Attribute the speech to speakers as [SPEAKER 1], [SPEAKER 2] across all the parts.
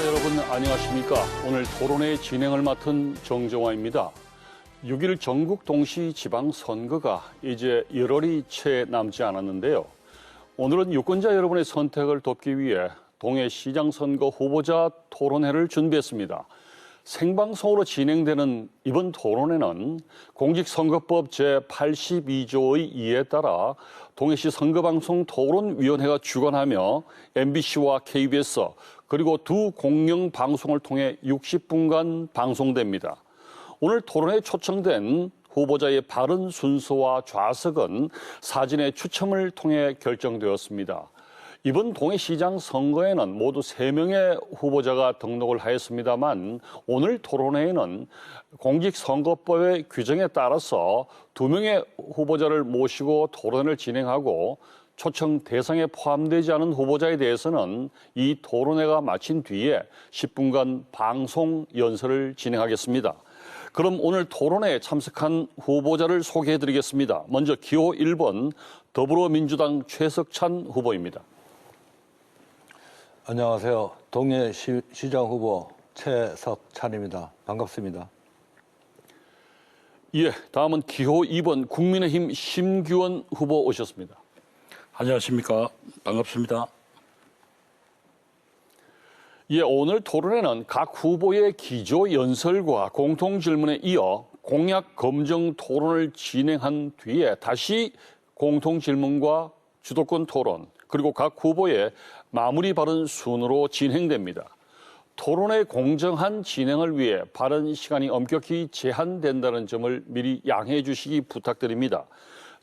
[SPEAKER 1] 여러분 안녕하십니까? 오늘 토론회 진행을 맡은 정정화입니다. 6일 전국 동시 지방선거가 이제 열흘이 채 남지 않았는데요. 오늘은 유권자 여러분의 선택을 돕기 위해 동해시장 선거 후보자 토론회를 준비했습니다. 생방송으로 진행되는 이번 토론회는 공직선거법 제82조의 2에 따라 동해시 선거방송 토론위원회가 주관하며 MBC와 KBS 그리고 두 공영방송을 통해 60분간 방송됩니다. 오늘 토론회에 초청된 후보자의 발언 순서와 좌석은 사진의 추첨을 통해 결정되었습니다. 이번 동해시장 선거에는 모두 3명의 후보자가 등록을 하였습니다만 오늘 토론회에는 공직선거법의 규정에 따라서 2명의 후보자를 모시고 토론을 진행하고 초청 대상에 포함되지 않은 후보자에 대해서는 이 토론회가 마친 뒤에 10분간 방송 연설을 진행하겠습니다. 그럼 오늘 토론회에 참석한 후보자를 소개해드리겠습니다. 먼저 기호 1번 더불어민주당 최석찬 후보입니다.
[SPEAKER 2] 안녕하세요. 동해시장 후보 최석찬입니다. 반갑습니다.
[SPEAKER 1] 예, 다음은 기호 2번 국민의힘 심규원 후보 오셨습니다.
[SPEAKER 3] 안녕하십니까. 반갑습니다.
[SPEAKER 1] 예, 오늘 토론회는 각 후보의 기조 연설과 공통 질문에 이어 공약 검증 토론을 진행한 뒤에 다시 공통 질문과 주도권 토론 그리고 각 후보의 마무리 발언 순으로 진행됩니다. 토론의 공정한 진행을 위해 발언 시간이 엄격히 제한된다는 점을 미리 양해해 주시기 부탁드립니다.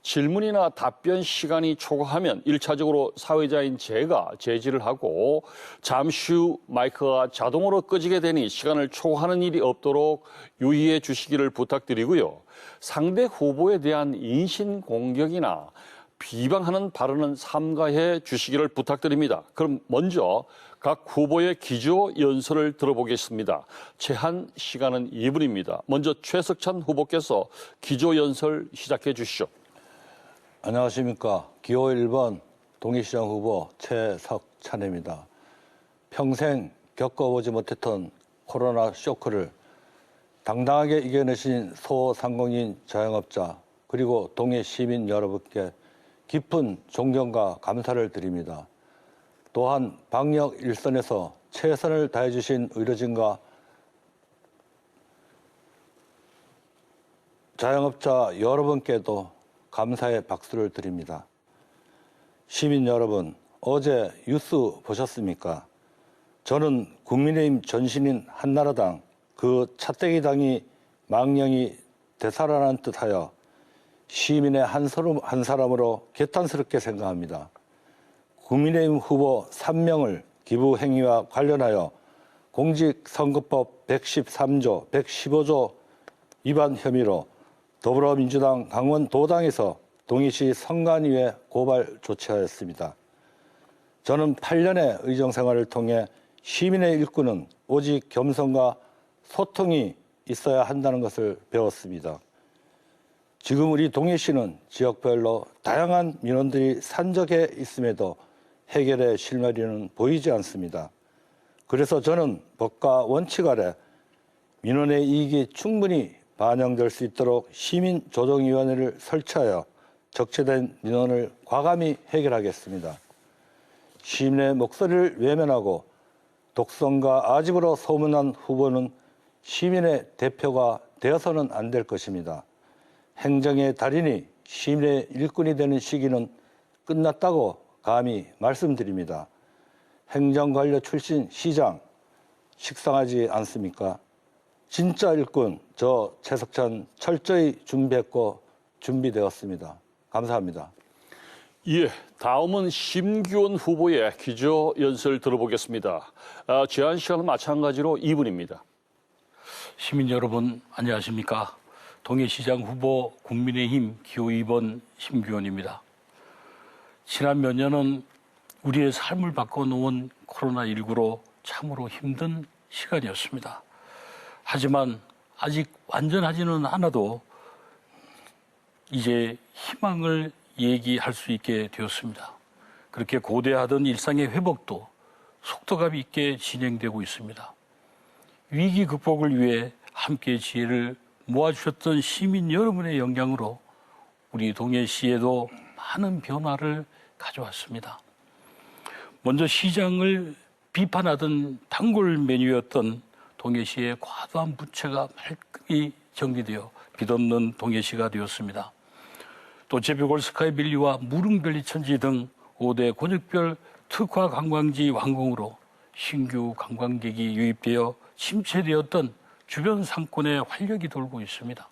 [SPEAKER 1] 질문이나 답변 시간이 초과하면 1차적으로 사회자인 제가 제지를 하고 잠시 후 마이크가 자동으로 꺼지게 되니 시간을 초과하는 일이 없도록 유의해 주시기를 부탁드리고요. 상대 후보에 대한 인신공격이나 비방하는 발언은 삼가해 주시기를 부탁드립니다. 그럼 먼저 각 후보의 기조 연설을 들어보겠습니다. 제한 시간은 2분입니다. 먼저 최석찬 후보께서 기조 연설 시작해 주시죠.
[SPEAKER 2] 안녕하십니까. 기호 1번 동해시장 후보 최석찬입니다. 평생 겪어보지 못했던 코로나 쇼크를 당당하게 이겨내신 소상공인 자영업자 그리고 동해 시민 여러분께 깊은 존경과 감사를 드립니다. 또한 방역 일선에서 최선을 다해주신 의료진과 자영업자 여러분께도 감사의 박수를 드립니다. 시민 여러분, 어제 뉴스 보셨습니까? 저는 국민의힘 전신인 한나라당 그 차떼기당이 망령이 되살아난 듯하여 시민의 한 사람으로 개탄스럽게 생각합니다. 국민의힘 후보 3명을 기부 행위와 관련하여 공직선거법 113조, 115조 위반 혐의로 더불어민주당 강원도당에서 동해시 선관위에 고발 조치하였습니다. 저는 8년의 의정생활을 통해 시민의 일꾼은 오직 겸손과 소통이 있어야 한다는 것을 배웠습니다. 지금 우리 동해시는 지역별로 다양한 민원들이 산적해 있음에도 해결의 실마리는 보이지 않습니다. 그래서 저는 법과 원칙 아래 민원의 이익이 충분히 반영될 수 있도록 시민조정위원회를 설치하여 적체된 민원을 과감히 해결하겠습니다. 시민의 목소리를 외면하고 독선과 아집으로 소문난 후보는 시민의 대표가 되어서는 안 될 것입니다. 행정의 달인이 시민의 일꾼이 되는 시기는 끝났다고 감히 말씀드립니다. 행정관료 출신 시장 식상하지 않습니까? 진짜 일꾼 저 최석찬 철저히 준비했고 준비되었습니다. 감사합니다.
[SPEAKER 1] 예, 다음은 심규원 후보의 기조 연설 들어보겠습니다. 제한 시간은 마찬가지로 2분입니다.
[SPEAKER 3] 시민 여러분 안녕하십니까. 동해시장 후보 국민의힘 기호 2번 심규원입니다. 지난 몇 년은 우리의 삶을 바꿔놓은 코로나19로 참으로 힘든 시간이었습니다. 하지만 아직 완전하지는 않아도 이제 희망을 얘기할 수 있게 되었습니다. 그렇게 고대하던 일상의 회복도 속도감 있게 진행되고 있습니다. 위기 극복을 위해 함께 지혜를 모아주셨던 시민 여러분의 영향으로 우리 동해시에도 많은 변화를 가져왔습니다. 먼저 시장을 비판하던 단골 메뉴였던 동해시의 과도한 부채가 말끔히 정리되어 빚없는 동해시가 되었습니다. 또 제비골 스카이밸리와 무릉밸리 천지 등 5대 권역별 특화 관광지 완공으로 신규 관광객이 유입되어 침체되었던 주변 상권에 활력이 돌고 있습니다.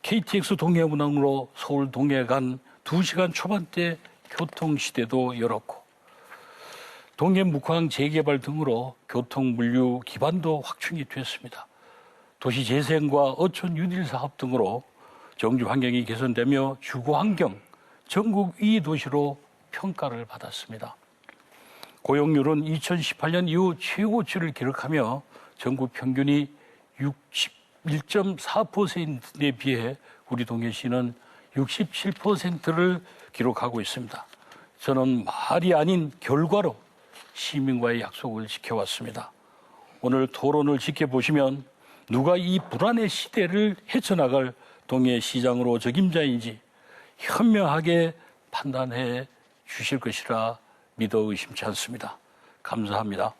[SPEAKER 3] KTX 동해운항으로 서울 동해 간 2시간 초반대 교통시대도 열었고 동해 묵항 재개발 등으로 교통 물류 기반도 확충이 됐습니다. 도시 재생과 어촌 뉴딜 사업 등으로 정주 환경이 개선되며 주거 환경 전국 2위 도시로 평가를 받았습니다. 고용률은 2018년 이후 최고치를 기록하며 전국 평균이 61.4%에 비해 우리 동해시는 67%를 기록하고 있습니다. 저는 말이 아닌 결과로 시민과의 약속을 지켜왔습니다. 오늘 토론을 지켜보시면 누가 이 불안의 시대를 헤쳐나갈 동해시장으로 적임자인지 현명하게 판단해 주실 것이라 믿어 의심치 않습니다. 감사합니다.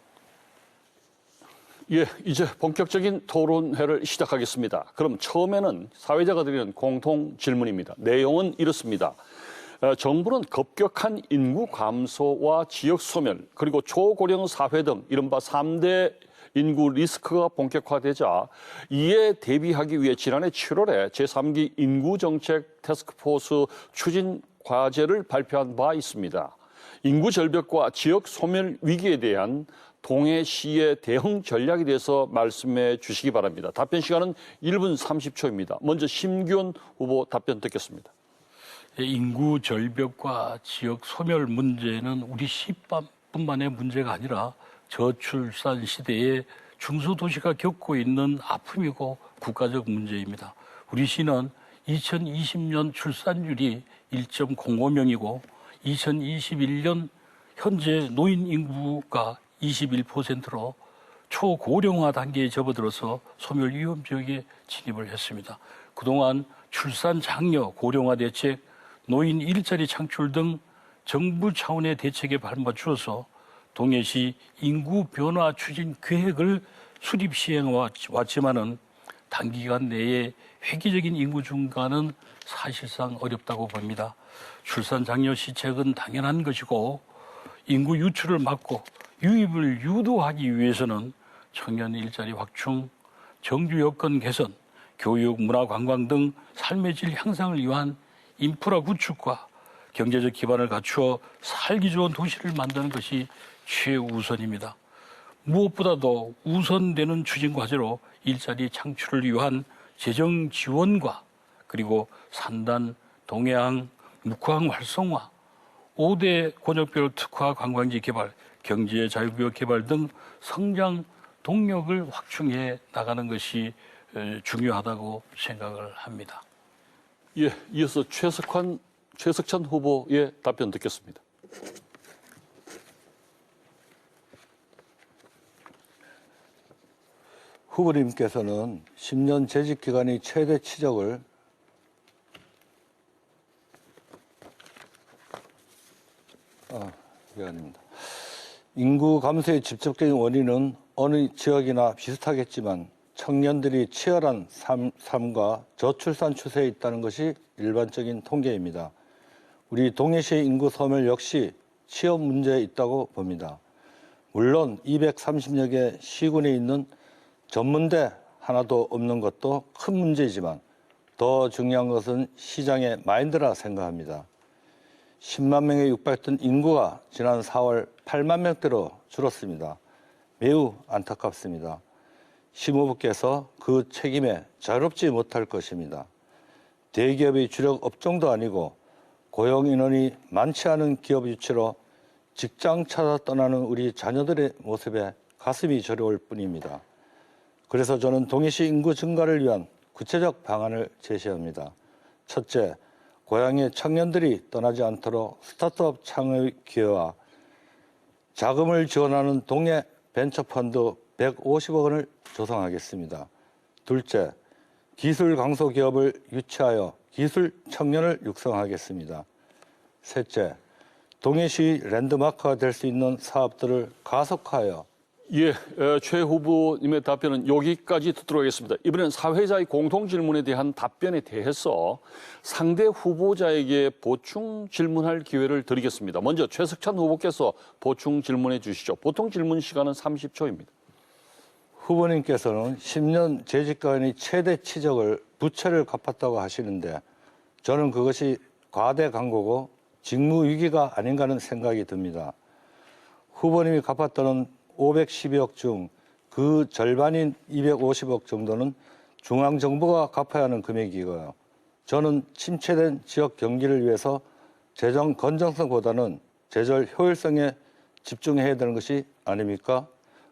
[SPEAKER 1] 예, 이제 본격적인 토론회를 시작하겠습니다. 그럼 처음에는 사회자가 드리는 공통 질문입니다. 내용은 이렇습니다. 정부는 급격한 인구 감소와 지역 소멸, 그리고 초고령 사회 등 이른바 3대 인구 리스크가 본격화되자 이에 대비하기 위해 지난해 7월에 제3기 인구정책 태스크포스 추진 과제를 발표한 바 있습니다. 인구 절벽과 지역 소멸 위기에 대한 동해시의 대응 전략에 대해서 말씀해 주시기 바랍니다. 답변 시간은 1분 30초입니다. 먼저 심규원 후보 답변 듣겠습니다.
[SPEAKER 3] 인구 절벽과 지역 소멸 문제는 우리 시뿐만의 문제가 아니라 저출산 시대에 중소도시가 겪고 있는 아픔이고 국가적 문제입니다. 우리 시는 2020년 출산율이 1.05명이고 2021년 현재 노인 인구가 21%로 초고령화 단계에 접어들어서 소멸 위험 지역에 진입을 했습니다. 그동안 출산 장려 고령화 대책, 노인 일자리 창출 등 정부 차원의 대책에 발맞추어서 동해시 인구 변화 추진 계획을 수립 시행해 왔지만은 단기간 내에 획기적인 인구 증가는 사실상 어렵다고 봅니다. 출산 장려 시책은 당연한 것이고 인구 유출을 막고 유입을 유도하기 위해서는 청년 일자리 확충, 정주 여건 개선, 교육, 문화, 관광 등 삶의 질 향상을 위한 인프라 구축과 경제적 기반을 갖추어 살기 좋은 도시를 만드는 것이 최우선입니다. 무엇보다도 우선되는 추진 과제로 일자리 창출을 위한 재정 지원과 그리고 산단, 동해안, 묵항 활성화, 5대 권역별 특화 관광지 개발, 경제 자유구역 개발 등 성장 동력을 확충해 나가는 것이 중요하다고 생각을 합니다.
[SPEAKER 1] 예, 이어서 최석찬 후보의 답변 듣겠습니다.
[SPEAKER 2] 후보님께서는 10년 재직 기간이 최대 치적을 미안합니다. 인구 감소의 직접적인 원인은 어느 지역이나 비슷하겠지만 청년들이 치열한 삶과 저출산 추세에 있다는 것이 일반적인 통계입니다. 우리 동해시의 인구 소멸 역시 취업 문제에 있다고 봅니다. 물론 230여 개 시군에 있는 전문대 하나도 없는 것도 큰 문제이지만 더 중요한 것은 시장의 마인드라 생각합니다. 10만 명에 육박했던 인구가 지난 4월 8만 명대로 줄었습니다. 매우 안타깝습니다. 심후보께서 그 책임에 자유롭지 못할 것입니다. 대기업의 주력 업종도 아니고 고용 인원이 많지 않은 기업 유치로 직장 찾아 떠나는 우리 자녀들의 모습에 가슴이 저려올 뿐입니다. 그래서 저는 동해시 인구 증가를 위한 구체적 방안을 제시합니다. 첫째, 고향의 청년들이 떠나지 않도록 스타트업 창업 기회와 자금을 지원하는 동해 벤처펀드 150억 원을 조성하겠습니다. 둘째, 기술 강소 기업을 유치하여 기술 청년을 육성하겠습니다. 셋째, 동해시 랜드마크가 될 수 있는 사업들을 가속화하여
[SPEAKER 1] 예, 최 후보님의 답변은 여기까지 듣도록 하겠습니다. 이번엔 사회자의 공통 질문에 대한 답변에 대해서 상대 후보자에게 보충 질문할 기회를 드리겠습니다. 먼저 최석찬 후보께서 보충 질문해 주시죠. 보통 질문 시간은 30초입니다.
[SPEAKER 2] 후보님께서는 10년 재직가인의 최대 치적을 부채를 갚았다고 하시는데 저는 그것이 과대 광고고 직무 위기가 아닌가 하는 생각이 듭니다. 후보님이 갚았다는 512억 중 그 절반인 250억 정도는 중앙정부가 갚아야 하는 금액이고요. 저는 침체된 지역 경기를 위해서 재정 건전성보다는 재정 효율성에 집중해야 되는 것이 아닙니까?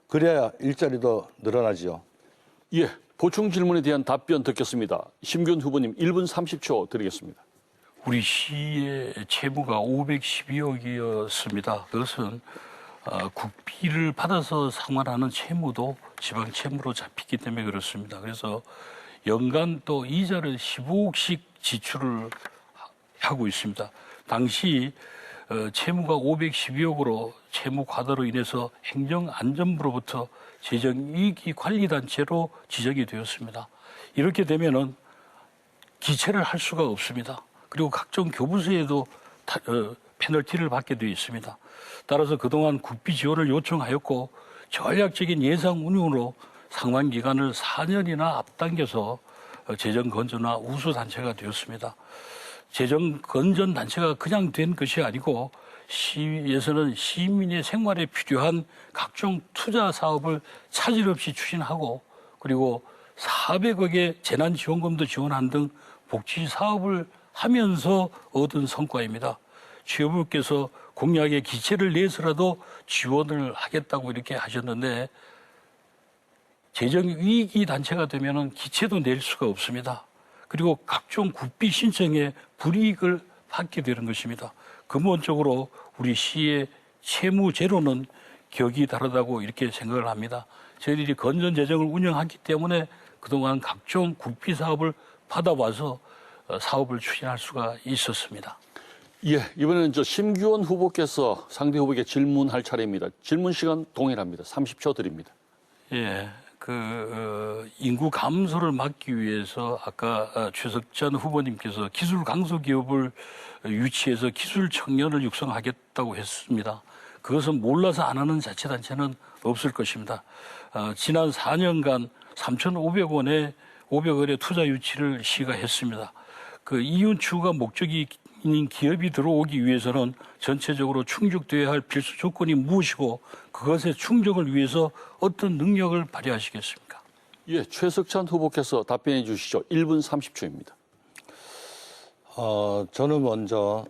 [SPEAKER 2] 그래야 일자리도 늘어나지요.
[SPEAKER 1] 예, 보충 질문에 대한 답변 듣겠습니다. 심균 후보님 1분 30초 드리겠습니다.
[SPEAKER 3] 우리 시의 채무가 512억이었습니다. 그것은 국비를 받아서 상환하는 채무도 지방 채무로 잡히기 때문에 그렇습니다. 그래서 연간 또 이자를 15억씩 지출을 하고 있습니다. 당시 채무가 512억으로 채무 과다로 인해서 행정안전부로부터 재정이익관리단체로 지정이 되었습니다. 이렇게 되면은 기체를 할 수가 없습니다. 그리고 각종 교부세에도 페널티를 받게 되어 있습니다. 따라서 그동안 국비 지원을 요청하였고 전략적인 예상 운용으로 상환 기간을 4년이나 앞당겨서 재정 건전화 우수 단체가 되었습니다. 재정 건전 단체가 그냥 된 것이 아니고 시에서는 시민의 생활에 필요한 각종 투자 사업을 차질 없이 추진하고 그리고 400억의 재난지원금도 지원한 등 복지 사업을 하면서 얻은 성과입니다. 최 후보께서 공약에 기체를 내서라도 지원을 하겠다고 이렇게 하셨는데 재정 위기 단체가 되면은 기체도 낼 수가 없습니다. 그리고 각종 국비 신청에 불이익을 받게 되는 것입니다. 근본적으로 우리 시의 채무 제로는 격이 다르다고 이렇게 생각을 합니다. 저희들이 건전 재정을 운영하기 때문에 그동안 각종 국비 사업을 받아와서 사업을 추진할 수가 있었습니다.
[SPEAKER 1] 예, 이번에는 심규원 후보께서 상대 후보에게 질문할 차례입니다. 질문 시간 동일합니다. 30초 드립니다.
[SPEAKER 3] 예, 인구 감소를 막기 위해서 아까 최석찬 후보님께서 기술 강소 기업을 유치해서 기술 청년을 육성하겠다고 했습니다. 그것은 몰라서 안 하는 자치단체는 없을 것입니다. 지난 4년간 3,500원의 투자 유치를 시가 했습니다. 이윤 추구가 목적인 기업이 들어오기 위해서는 전체적으로 충족되어야 할 필수 조건이 무엇이고 그것의 충족을 위해서 어떤 능력을 발휘하시겠습니까?
[SPEAKER 1] 예, 최석찬 후보께서 답변해 주시죠. 1분 30초입니다.
[SPEAKER 2] 저는 먼저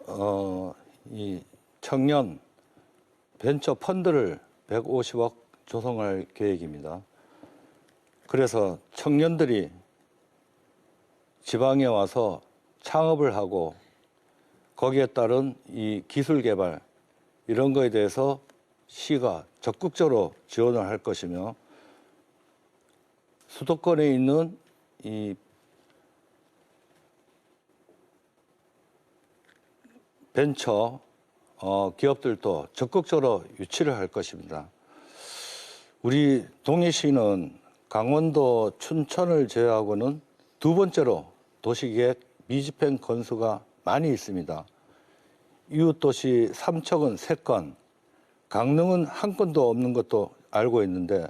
[SPEAKER 2] 이 청년 벤처 펀드를 150억 조성할 계획입니다. 그래서 청년들이 지방에 와서 창업을 하고 거기에 따른 이 기술 개발 이런 거에 대해서 시가 적극적으로 지원을 할 것이며 수도권에 있는 이 벤처 기업들도 적극적으로 유치를 할 것입니다. 우리 동해시는 강원도 춘천을 제외하고는 두 번째로 도시계획 미집행 건수가 많이 있습니다. 이웃도시 삼척은 3건, 강릉은 1건도 없는 것도 알고 있는데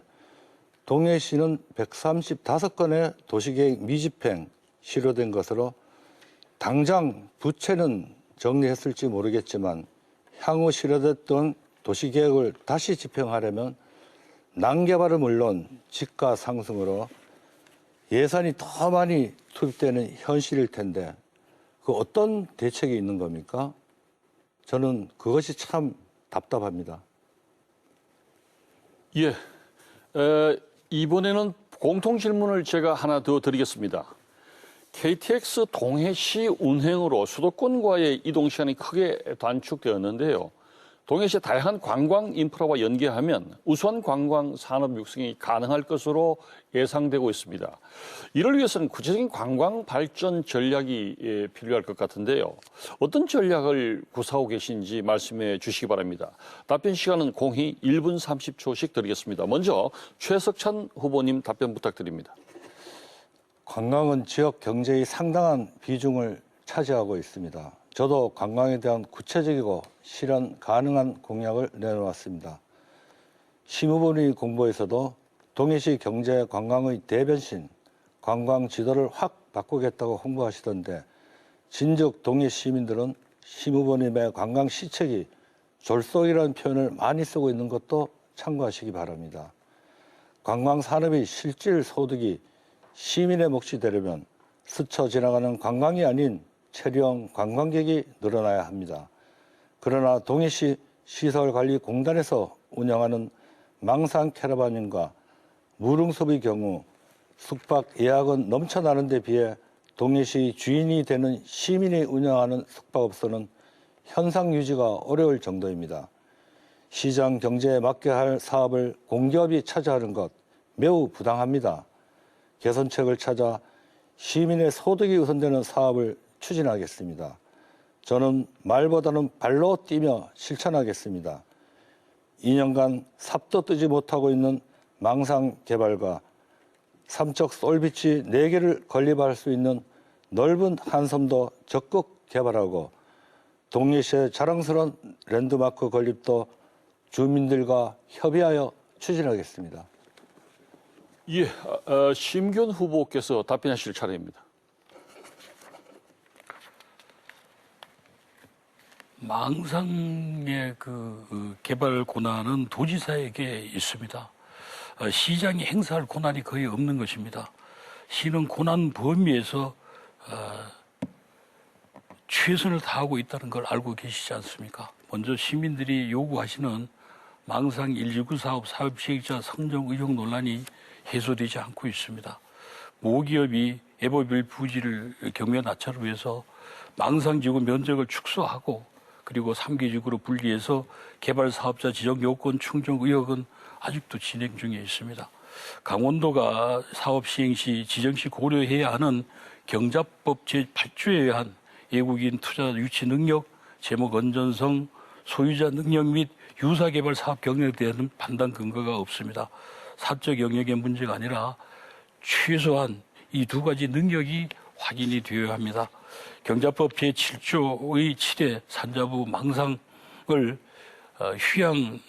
[SPEAKER 2] 동해시는 135건의 도시계획 미집행 실효된 것으로 당장 부채는 정리했을지 모르겠지만 향후 실효됐던 도시계획을 다시 집행하려면 난개발은 물론 집가 상승으로 예산이 더 많이 투입되는 현실일 텐데 그 어떤 대책이 있는 겁니까? 저는 그것이 참 답답합니다.
[SPEAKER 1] 예, 이번에는 공통 질문을 제가 하나 더 드리겠습니다. KTX 동해시 운행으로 수도권과의 이동 시간이 크게 단축되었는데요. 동해시의 다양한 관광 인프라와 연계하면 우수한 관광 산업 육성이 가능할 것으로 예상되고 있습니다. 이를 위해서는 구체적인 관광 발전 전략이 필요할 것 같은데요. 어떤 전략을 구사하고 계신지 말씀해 주시기 바랍니다. 답변 시간은 공히 1분 30초씩 드리겠습니다. 먼저 최석찬 후보님 답변 부탁드립니다.
[SPEAKER 2] 관광은 지역 경제의 상당한 비중을 차지하고 있습니다. 저도 관광에 대한 구체적이고 실현 가능한 공약을 내놓았습니다. 심후보리 공보에서도 동해시 경제 관광의 대변신, 관광 지도를 확 바꾸겠다고 홍보하시던데 진즉 동해 시민들은 심후보님의 관광 시책이 졸속이라는 표현을 많이 쓰고 있는 것도 참고하시기 바랍니다. 관광 산업의 실질 소득이 시민의 몫이 되려면 스쳐 지나가는 관광이 아닌 체류형 관광객이 늘어나야 합니다. 그러나 동해시 시설관리공단에서 운영하는 망상 캐러반인과 무릉섭의 경우 숙박 예약은 넘쳐나는 데 비해 동해시 주인이 되는 시민이 운영하는 숙박업소는 현상 유지가 어려울 정도입니다. 시장 경제에 맞게 할 사업을 공기업이 차지하는 것 매우 부당합니다. 개선책을 찾아 시민의 소득이 우선되는 사업을 추진하겠습니다. 저는 말보다는 발로 뛰며 실천하겠습니다. 2년간 삽도 뜨지 못하고 있는 망상 개발과 삼척 솔비치 4개를 건립할 수 있는 넓은 한섬도 적극 개발하고 동해시의 자랑스러운 랜드마크 건립도 주민들과 협의하여 추진하겠습니다.
[SPEAKER 1] 예, 심균 후보께서 답변하실 차례입니다.
[SPEAKER 3] 망상의 그 개발 권한은 도지사에게 있습니다. 시장이 행사할 권한이 거의 없는 것입니다. 시는 권한 범위에서 최선을 다하고 있다는 걸 알고 계시지 않습니까? 먼저 시민들이 요구하시는 망상 119 사업 사업시행자 성정 의혹 논란이 해소되지 않고 있습니다. 모기업이 에버빌 부지를 경매 낙찰을 위해서 망상지구 면적을 축소하고 그리고 3기지구로 분리해서 개발 사업자 지정 요건 충족 의혹은 아직도 진행 중에 있습니다. 강원도가 사업 시행 시 지정 시 고려해야 하는 경자법 제8조에 의한 외국인 투자 유치 능력, 제목 건전성, 소유자 능력 및 유사 개발 사업 경력에 대한 판단 근거가 없습니다. 사적 영역의 문제가 아니라 최소한 이 두 가지 능력이 확인이 되어야 합니다. 경자법 제7조의 7회 산자부 망상을 휴양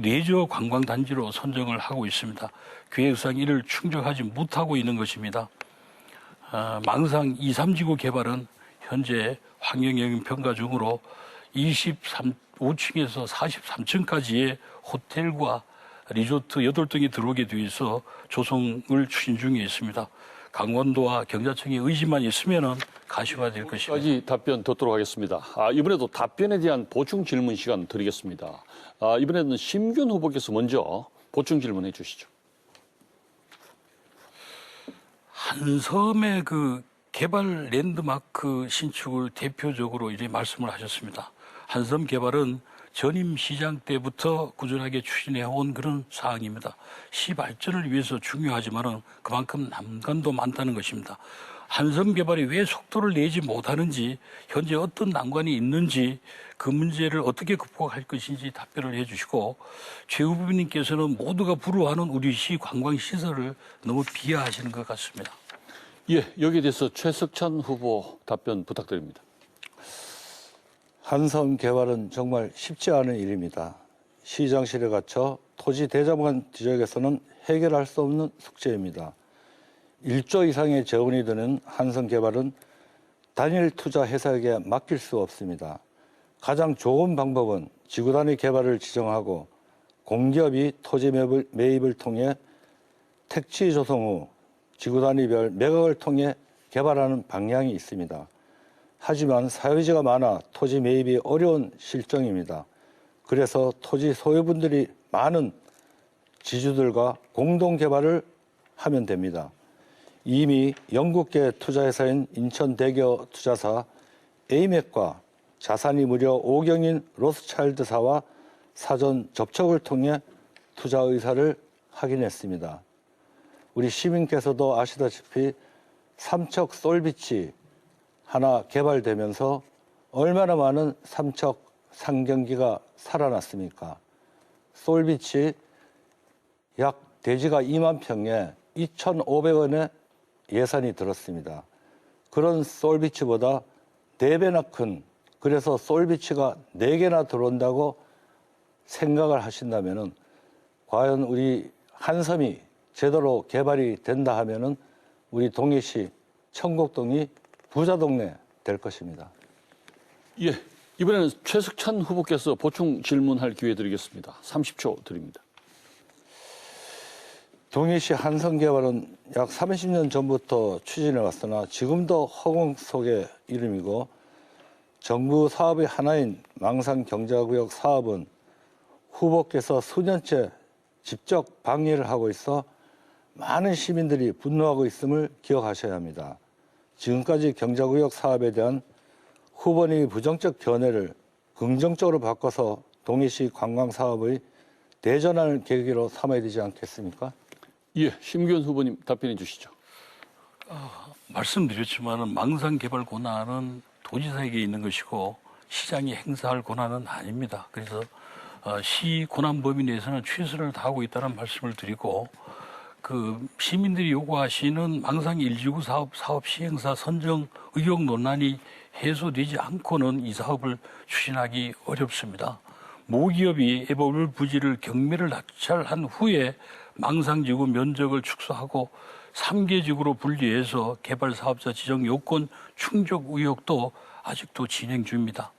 [SPEAKER 3] 레저 관광단지로 선정을 하고 있습니다. 계획상 이를 충족하지 못하고 있는 것입니다. 망상 2, 3지구 개발은 현재 환경영향 평가 중으로 25층에서 43층까지의 호텔과 리조트 8동이 들어오게 돼 있어 조성을 추진 중에 있습니다. 강원도와 경자청의 의지만 있으면 가시화될 것입니다.
[SPEAKER 1] 까지 답변 듣도록 하겠습니다. 이번에도 답변에 대한 보충 질문 시간 드리겠습니다. 이번에는 심균 후보께서 먼저 보충 질문해 주시죠.
[SPEAKER 3] 한섬의 그 개발 랜드마크 신축을 대표적으로 이제 말씀을 하셨습니다. 한섬 개발은 전임 시장 때부터 꾸준하게 추진해 온 그런 사항입니다. 시 발전을 위해서 중요하지만은 그만큼 난관도 많다는 것입니다. 한섬 개발이 왜 속도를 내지 못하는지, 현재 어떤 난관이 있는지, 그 문제를 어떻게 극복할 것인지 답변을 해주시고, 최 후보님께서는 모두가 부러워하는 우리 시 관광시설을 너무 비하하시는 것 같습니다.
[SPEAKER 1] 예, 여기에 대해서 최석찬 후보 답변 부탁드립니다.
[SPEAKER 2] 한섬 개발은 정말 쉽지 않은 일입니다. 시장실에 갇혀 토지 대장간 지역에서는 해결할 수 없는 숙제입니다. 1조 이상의 재원이 드는 한섬 개발은 단일 투자 회사에게 맡길 수 없습니다. 가장 좋은 방법은 지구 단위 개발을 지정하고 공기업이 토지 매입을 통해 택지 조성 후 지구 단위별 매각을 통해 개발하는 방향이 있습니다. 하지만 사유지가 많아 토지 매입이 어려운 실정입니다. 그래서 토지 소유분들이 많은 지주들과 공동 개발을 하면 됩니다. 이미 영국계 투자회사인 인천대교 투자사 에이맥과 자산이 무려 5경인 로스차일드사와 사전 접촉을 통해 투자 의사를 확인했습니다. 우리 시민께서도 아시다시피 삼척 솔비치 하나 개발되면서 얼마나 많은 삼척 상경기가 살아났습니까? 솔비치 약 대지가 2만 평에 2,500원의 예산이 들었습니다. 그런 솔비치보다 4배나 큰, 그래서 솔비치가 4개나 들어온다고 생각을 하신다면은 과연 우리 한섬이 제대로 개발이 된다 하면은 우리 동해시 청곡동이 부자 동네 될 것입니다.
[SPEAKER 1] 예, 이번에는 최석찬 후보께서 보충 질문할 기회 드리겠습니다. 30초 드립니다.
[SPEAKER 2] 동해시 한섬 개발은 약 30년 전부터 추진해 왔으나 지금도 허공 속의 이름이고 정부 사업의 하나인 망상 경제구역 사업은 후보께서 수년째 직접 방해를 하고 있어 많은 시민들이 분노하고 있음을 기억하셔야 합니다. 지금까지 경제구역 사업에 대한 후보님의 부정적 견해를 긍정적으로 바꿔서 동해시 관광사업의 대전환을 계기로 삼아야 되지 않겠습니까?
[SPEAKER 1] 예, 심기현 후보님 답변해 주시죠.
[SPEAKER 3] 말씀드렸지만 망상 개발 권한은 도지사에게 있는 것이고 시장이 행사할 권한은 아닙니다. 그래서 시 권한 범위 내에서는 최선을 다하고 있다는 말씀을 드리고 그 시민들이 요구하시는 망상 1지구 사업 시행사 선정 의혹 논란이 해소되지 않고는 이 사업을 추진하기 어렵습니다. 모기업이 애벌 부지를 경매를 낙찰한 후에 망상지구 면적을 축소하고 3개 지구로 분리해서 개발 사업자 지정 요건 충족 의혹도 아직도 진행 중입니다.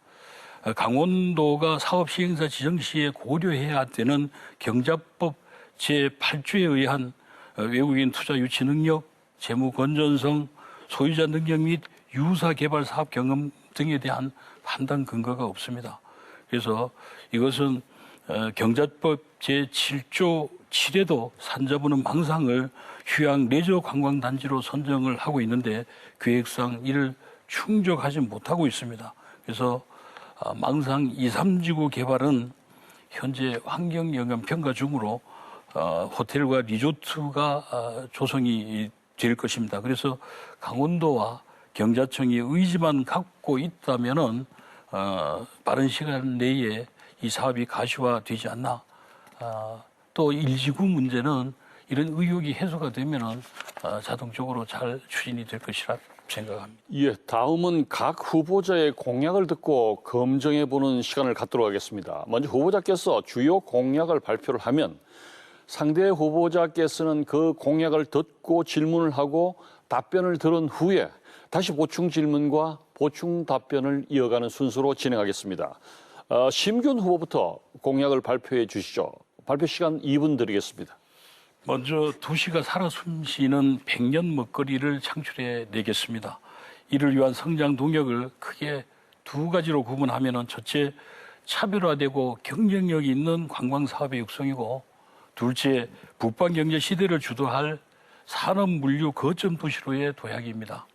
[SPEAKER 3] 강원도가 사업 시행사 지정 시에 고려해야 되는 경자법 제8조에 의한 외국인 투자 유치 능력, 재무 건전성, 소유자 능력 및 유사 개발 사업 경험 등에 대한 판단 근거가 없습니다. 그래서 이것은 경자법 제7조 7에도 산자부는 망상을 휴양 레저 관광단지로 선정을 하고 있는데 계획상 이를 충족하지 못하고 있습니다. 그래서 망상 2, 3지구 개발은 현재 환경영향 평가 중으로 호텔과 리조트가 조성이 될 것입니다. 그래서 강원도와 경자청이 의지만 갖고 있다면은 빠른 시간 내에 이 사업이 가시화되지 않나. 또 1지구 문제는 이런 의혹이 해소가 되면은 자동적으로 잘 추진이 될 것이라 생각합니다.
[SPEAKER 1] 예, 다음은 각 후보자의 공약을 듣고 검증해보는 시간을 갖도록 하겠습니다. 먼저 후보자께서 주요 공약을 발표를 하면 상대 후보자께서는 그 공약을 듣고 질문을 하고 답변을 들은 후에 다시 보충 질문과 보충 답변을 이어가는 순서로 진행하겠습니다. 심균 후보부터 공약을 발표해 주시죠. 발표 시간 2분 드리겠습니다.
[SPEAKER 3] 먼저 도시가 살아 숨쉬는 100년 먹거리를 창출해 내겠습니다. 이를 위한 성장 동력을 크게 두 가지로 구분하면 첫째, 차별화되고 경쟁력 있는 관광사업의 육성이고 둘째, 북방경제 시대를 주도할 산업물류 거점 도시로의 도약입니다.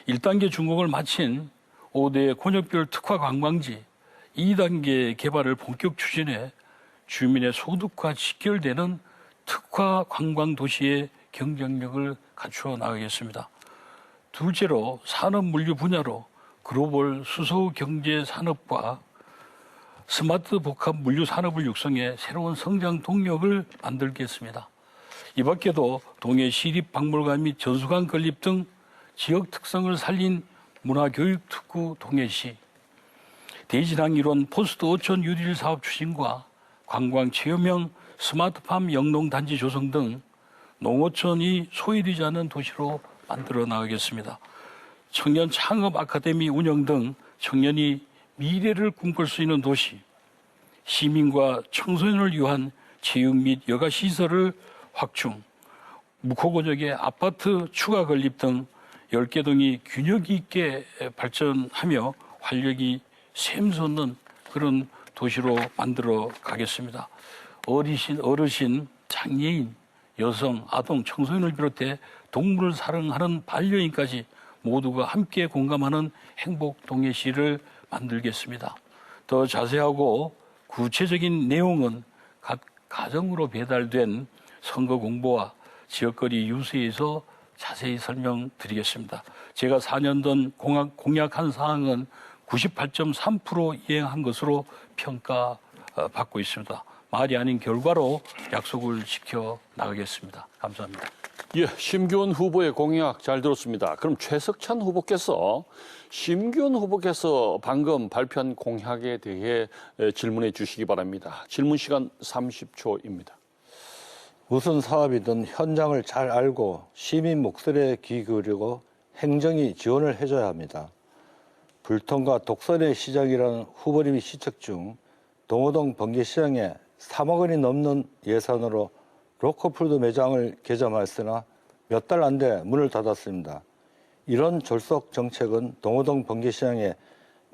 [SPEAKER 3] 1단계 준공을 마친 5대 권역별 특화 관광지 2단계 개발을 본격 추진해 주민의 소득과 직결되는 특화 관광 도시의 경쟁력을 갖추어 나가겠습니다. 둘째로 산업 물류 분야로 글로벌 수소 경제 산업과 스마트 복합 물류 산업을 육성해 새로운 성장 동력을 만들겠습니다. 이 밖에도 동해 시립박물관 및 전수관 건립 등 지역 특성을 살린 문화교육 특구 동해시, 대진항 일원 포스트 어촌 유릴 사업 추진과 관광 체험형 스마트팜 영농단지 조성 등 농어촌이 소외되지 않는 도시로 만들어 나가겠습니다. 청년 창업 아카데미 운영 등 청년이 미래를 꿈꿀 수 있는 도시, 시민과 청소년을 위한 체육 및 여가 시설을 확충, 무코고적의 아파트 추가 건립 등 10개 동이 균형 있게 발전하며 활력이 샘솟는 그런 도시로 만들어 가겠습니다. 어르신, 장애인, 여성, 아동, 청소년을 비롯해 동물을 사랑하는 반려인까지 모두가 함께 공감하는 행복 동해시를 만들겠습니다. 더 자세하고 구체적인 내용은 각 가정으로 배달된 선거 공보와 지역거리 유세에서 자세히 설명드리겠습니다. 제가 4년 전 공약한 사항은 98.3% 이행한 것으로 평가받고 있습니다. 말이 아닌 결과로 약속을 지켜 나가겠습니다. 감사합니다.
[SPEAKER 1] 예, 심기원 후보의 공약 잘 들었습니다. 그럼 최석찬 후보께서 심기원 후보께서 방금 발표한 공약에 대해 질문해 주시기 바랍니다. 질문 시간 30초입니다.
[SPEAKER 2] 무슨 사업이든 현장을 잘 알고 시민 목소리에 귀 기울이고 행정이 지원을 해줘야 합니다. 불통과 독선의 시장이라는 후보님이 시책 중 동호동 번개시장에 3억 원이 넘는 예산으로 로컬푸드 매장을 개점하였으나 몇 달 안 돼 문을 닫았습니다. 이런 졸속 정책은 동호동 번개시장에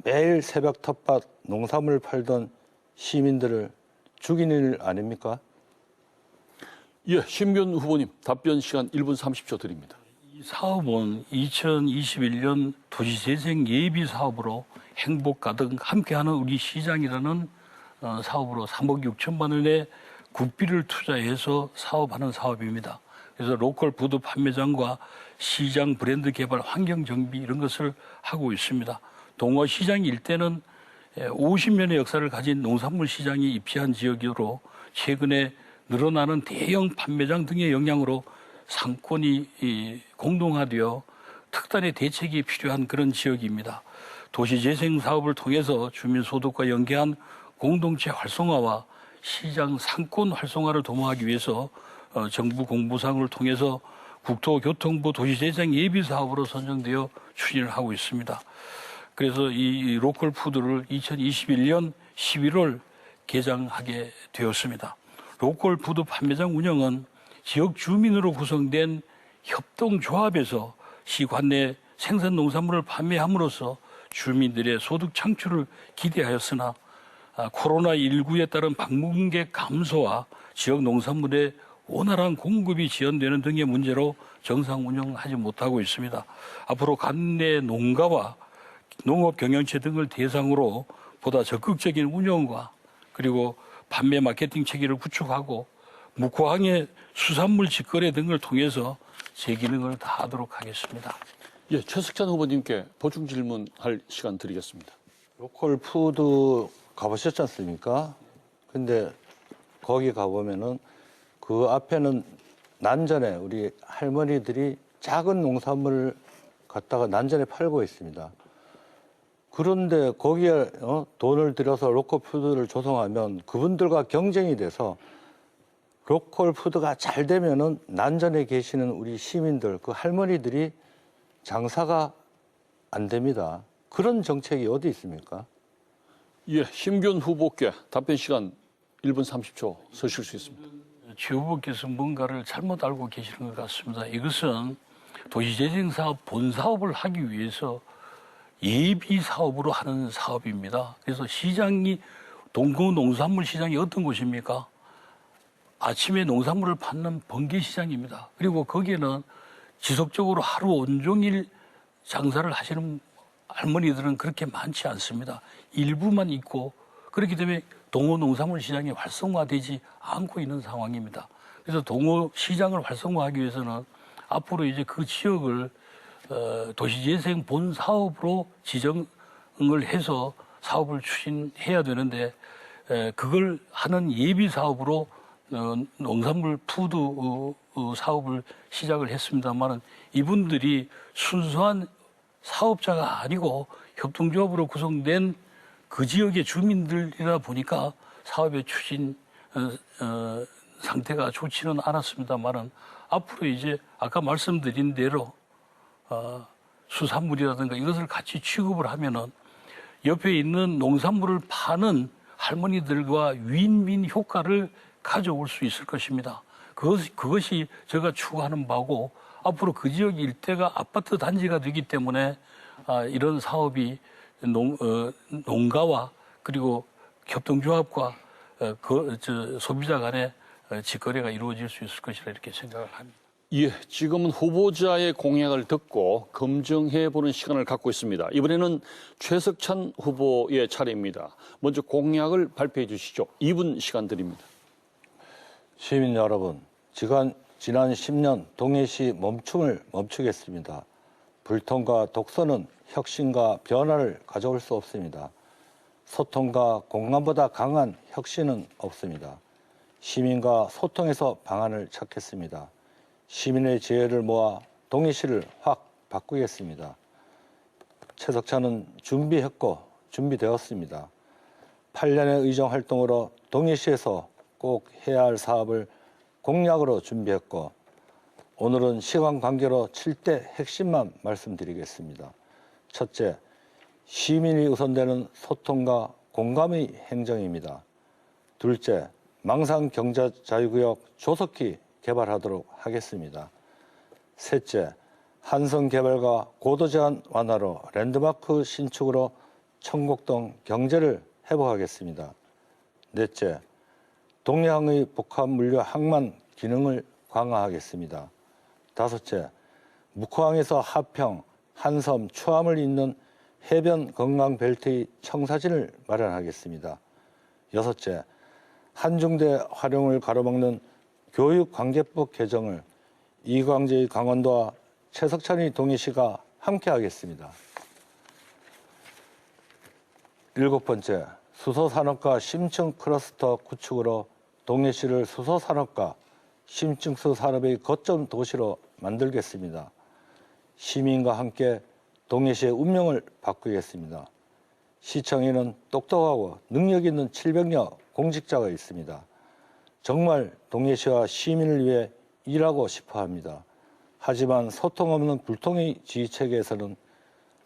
[SPEAKER 2] 매일 새벽 텃밭 농산물 팔던 시민들을 죽이는 일 아닙니까?
[SPEAKER 1] 예, 심기원 후보님 답변 시간 1분 30초 드립니다.
[SPEAKER 3] 이 사업은 2021년 도시재생 예비 사업으로 행복 가득 함께하는 우리 시장이라는 사업으로 3억 6천만 원의 국비를 투자해서 사업하는 사업입니다. 그래서 로컬 푸드 판매장과 시장 브랜드 개발, 환경 정비 이런 것을 하고 있습니다. 동호시장 일대는 50년의 역사를 가진 농산물 시장이 입지한 지역으로 최근에 늘어나는 대형 판매장 등의 영향으로 상권이 공동화되어 특단의 대책이 필요한 그런 지역입니다. 도시재생 사업을 통해서 주민소득과 연계한 공동체 활성화와 시장 상권 활성화를 도모하기 위해서 정부 공보상을 통해서 국토교통부 도시재생 예비사업으로 선정되어 추진을 하고 있습니다. 그래서 이 로컬 푸드를 2021년 11월 개장하게 되었습니다. 로컬 푸드 판매장 운영은 지역 주민으로 구성된 협동조합에서 시관내 생산 농산물을 판매함으로써 주민들의 소득 창출을 기대하였으나 코로나19에 따른 방문객 감소와 지역 농산물의 원활한 공급이 지연되는 등의 문제로 정상 운영하지 못하고 있습니다. 앞으로 관내 농가와 농업 경영체 등을 대상으로 보다 적극적인 운영과 그리고 판매 마케팅 체계를 구축하고 무고항의 수산물 직거래 등을 통해서 제 기능을 다하도록 하겠습니다.
[SPEAKER 1] 예, 최석찬 후보님께 보충 질문할 시간 드리겠습니다.
[SPEAKER 2] 로컬 푸드 가보셨지 않습니까? 근데 거기 가보면은 그 앞에는 난전에 우리 할머니들이 작은 농산물을 갖다가 난전에 팔고 있습니다. 그런데 거기에 돈을 들여서 로컬 푸드를 조성하면 그분들과 경쟁이 돼서 로컬 푸드가 잘 되면은 난전에 계시는 우리 시민들, 그 할머니들이 장사가 안 됩니다. 그런 정책이 어디 있습니까?
[SPEAKER 1] 예, 심기원 후보께 답변 시간 1분 30초 서실 수 있습니다.
[SPEAKER 3] 최 후보께서 뭔가를 잘못 알고 계시는 것 같습니다. 이것은 도시재생사업 본사업을 하기 위해서 예비 사업으로 하는 사업입니다. 그래서 시장이 동구 농산물 시장이 어떤 곳입니까? 아침에 농산물을 받는 번개시장입니다. 그리고 거기에는 지속적으로 하루 온종일 장사를 하시는 할머니들은 그렇게 많지 않습니다. 일부만 있고 그렇기 때문에 동호 농산물 시장이 활성화되지 않고 있는 상황입니다. 그래서 동호 시장을 활성화하기 위해서는 앞으로 이제 그 지역을 도시재생 본 사업으로 지정을 해서 사업을 추진해야 되는데 그걸 하는 예비 사업으로 농산물 푸드 사업을 시작을 했습니다만은 이분들이 순수한 사업자가 아니고 협동조합으로 구성된 그 지역의 주민들이라 보니까 사업의 추진 상태가 좋지는 않았습니다만은 앞으로 이제 아까 말씀드린 대로 수산물이라든가 이것을 같이 취급을 하면은 옆에 있는 농산물을 파는 할머니들과 윈윈 효과를 가져올 수 있을 것입니다. 그것이 제가 추구하는 바고 앞으로 그 지역 일대가 아파트 단지가 되기 때문에 이런 사업이 농가와 그리고 협동조합과 소비자 간의 직거래가 이루어질 수 있을 것이라 이렇게 생각을 합니다.
[SPEAKER 1] 예, 지금은 후보자의 공약을 듣고 검증해보는 시간을 갖고 있습니다. 이번에는 최석찬 후보의 차례입니다. 먼저 공약을 발표해 주시죠. 2분 시간 드립니다.
[SPEAKER 2] 시민 여러분, 지난 10년 동해시 멈춤을 멈추겠습니다. 불통과 독서는 혁신과 변화를 가져올 수 없습니다. 소통과 공감보다 강한 혁신은 없습니다. 시민과 소통해서 방안을 찾겠습니다. 시민의 지혜를 모아 동해시를 확 바꾸겠습니다. 최석찬은 준비했고 준비되었습니다. 8년의 의정 활동으로 동해시에서 꼭 해야 할 사업을 공약으로 준비했고 오늘은 시간 관계로 7대 핵심만 말씀드리겠습니다. 첫째, 시민이 우선되는 소통과 공감의 행정입니다. 둘째, 망상경제자유구역 조속히 개발하도록 하겠습니다. 셋째, 한성 개발과 고도 제한 완화로 랜드마크 신축으로 청곡동 경제를 회복하겠습니다. 넷째, 동해항의 복합 물류 항만 기능을 강화하겠습니다. 다섯째, 묵호항에서 하평, 한섬, 추암을 잇는 해변 건강 벨트의 청사진을 마련하겠습니다. 여섯째, 한중대 활용을 가로막는 교육관계법 개정을 이광재의 강원도와 최석찬의 동해시가 함께하겠습니다. 일곱 번째, 수소산업과 심층 클러스터 구축으로 동해시를 수소산업과 심층수 산업의 거점 도시로 만들겠습니다. 시민과 함께 동해시의 운명을 바꾸겠습니다. 시청에는 똑똑하고 능력 있는 700여 공직자가 있습니다. 정말 동해시와 시민을 위해 일하고 싶어 합니다. 하지만 소통 없는 불통의 지휘체계에서는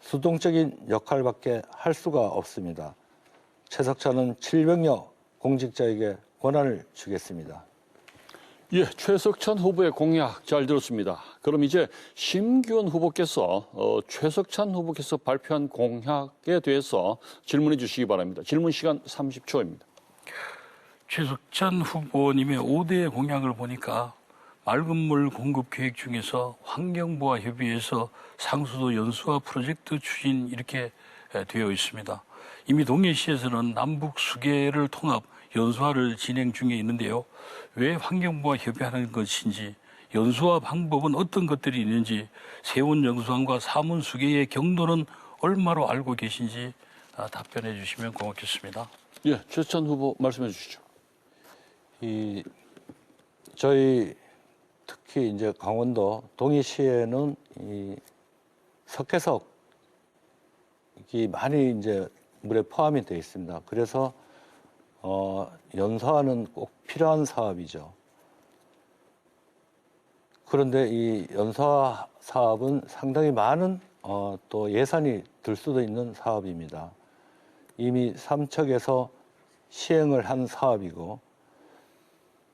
[SPEAKER 2] 수동적인 역할밖에 할 수가 없습니다. 최석찬은 700여 공직자에게 권한을 주겠습니다.
[SPEAKER 1] 예, 최석찬 후보의 공약 잘 들었습니다. 그럼 이제 심기현 후보께서 최석찬 후보께서 발표한 공약에 대해서 질문해 주시기 바랍니다. 질문 시간 30초입니다.
[SPEAKER 3] 최석찬 후보님의 5대 공약을 보니까 맑은 물 공급 계획 중에서 환경부와 협의해서 상수도 연수화 프로젝트 추진 이렇게 되어 있습니다. 이미 동해시에서는 남북 수계를 통합 연수화를 진행 중에 있는데요. 왜 환경부와 협의하는 것인지, 연수화 방법은 어떤 것들이 있는지, 세운 연수항과 사문 수계의 경로는 얼마로 알고 계신지 답변해 주시면 고맙겠습니다.
[SPEAKER 1] 예, 최석찬 후보 말씀해 주시죠.
[SPEAKER 2] 저희 특히 이제 강원도 동해시에는 이 석회석이 많이 이제 물에 포함이 되어 있습니다. 그래서 연수화는 꼭 필요한 사업이죠. 그런데 이 연수화 사업은 상당히 많은 또 예산이 들 수도 있는 사업입니다. 이미 삼척에서 시행을 한 사업이고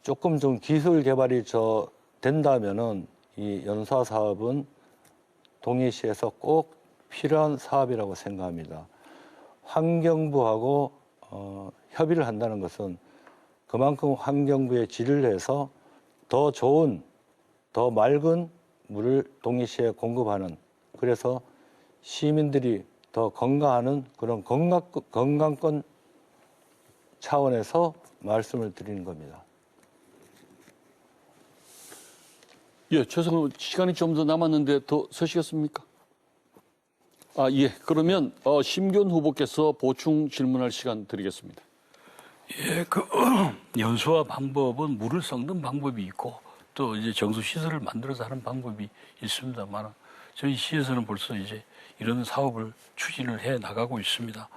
[SPEAKER 2] 조금 좀 기술 개발이 된다면은 이 연수화 사업은 동해시에서 꼭 필요한 사업이라고 생각합니다. 환경부하고 협의를 한다는 것은 그만큼 환경부에 질의를 해서 더 좋은, 더 맑은 물을 동해시에 공급하는, 그래서 시민들이 더 건강하는 그런 건강권 차원에서 말씀을 드리는 겁니다.
[SPEAKER 1] 예, 죄송합니다. 시간이 좀 더 남았는데 더 서시겠습니까? 예. 그러면 심기현 후보께서 보충 질문할 시간 드리겠습니다.
[SPEAKER 3] 예, 연수화 방법은 물을 섞는 방법이 있고 또 이제 정수 시설을 만들어서 하는 방법이 있습니다만 저희 시에서는 벌써 이제 이런 사업을 추진을 해 나가고 있습니다.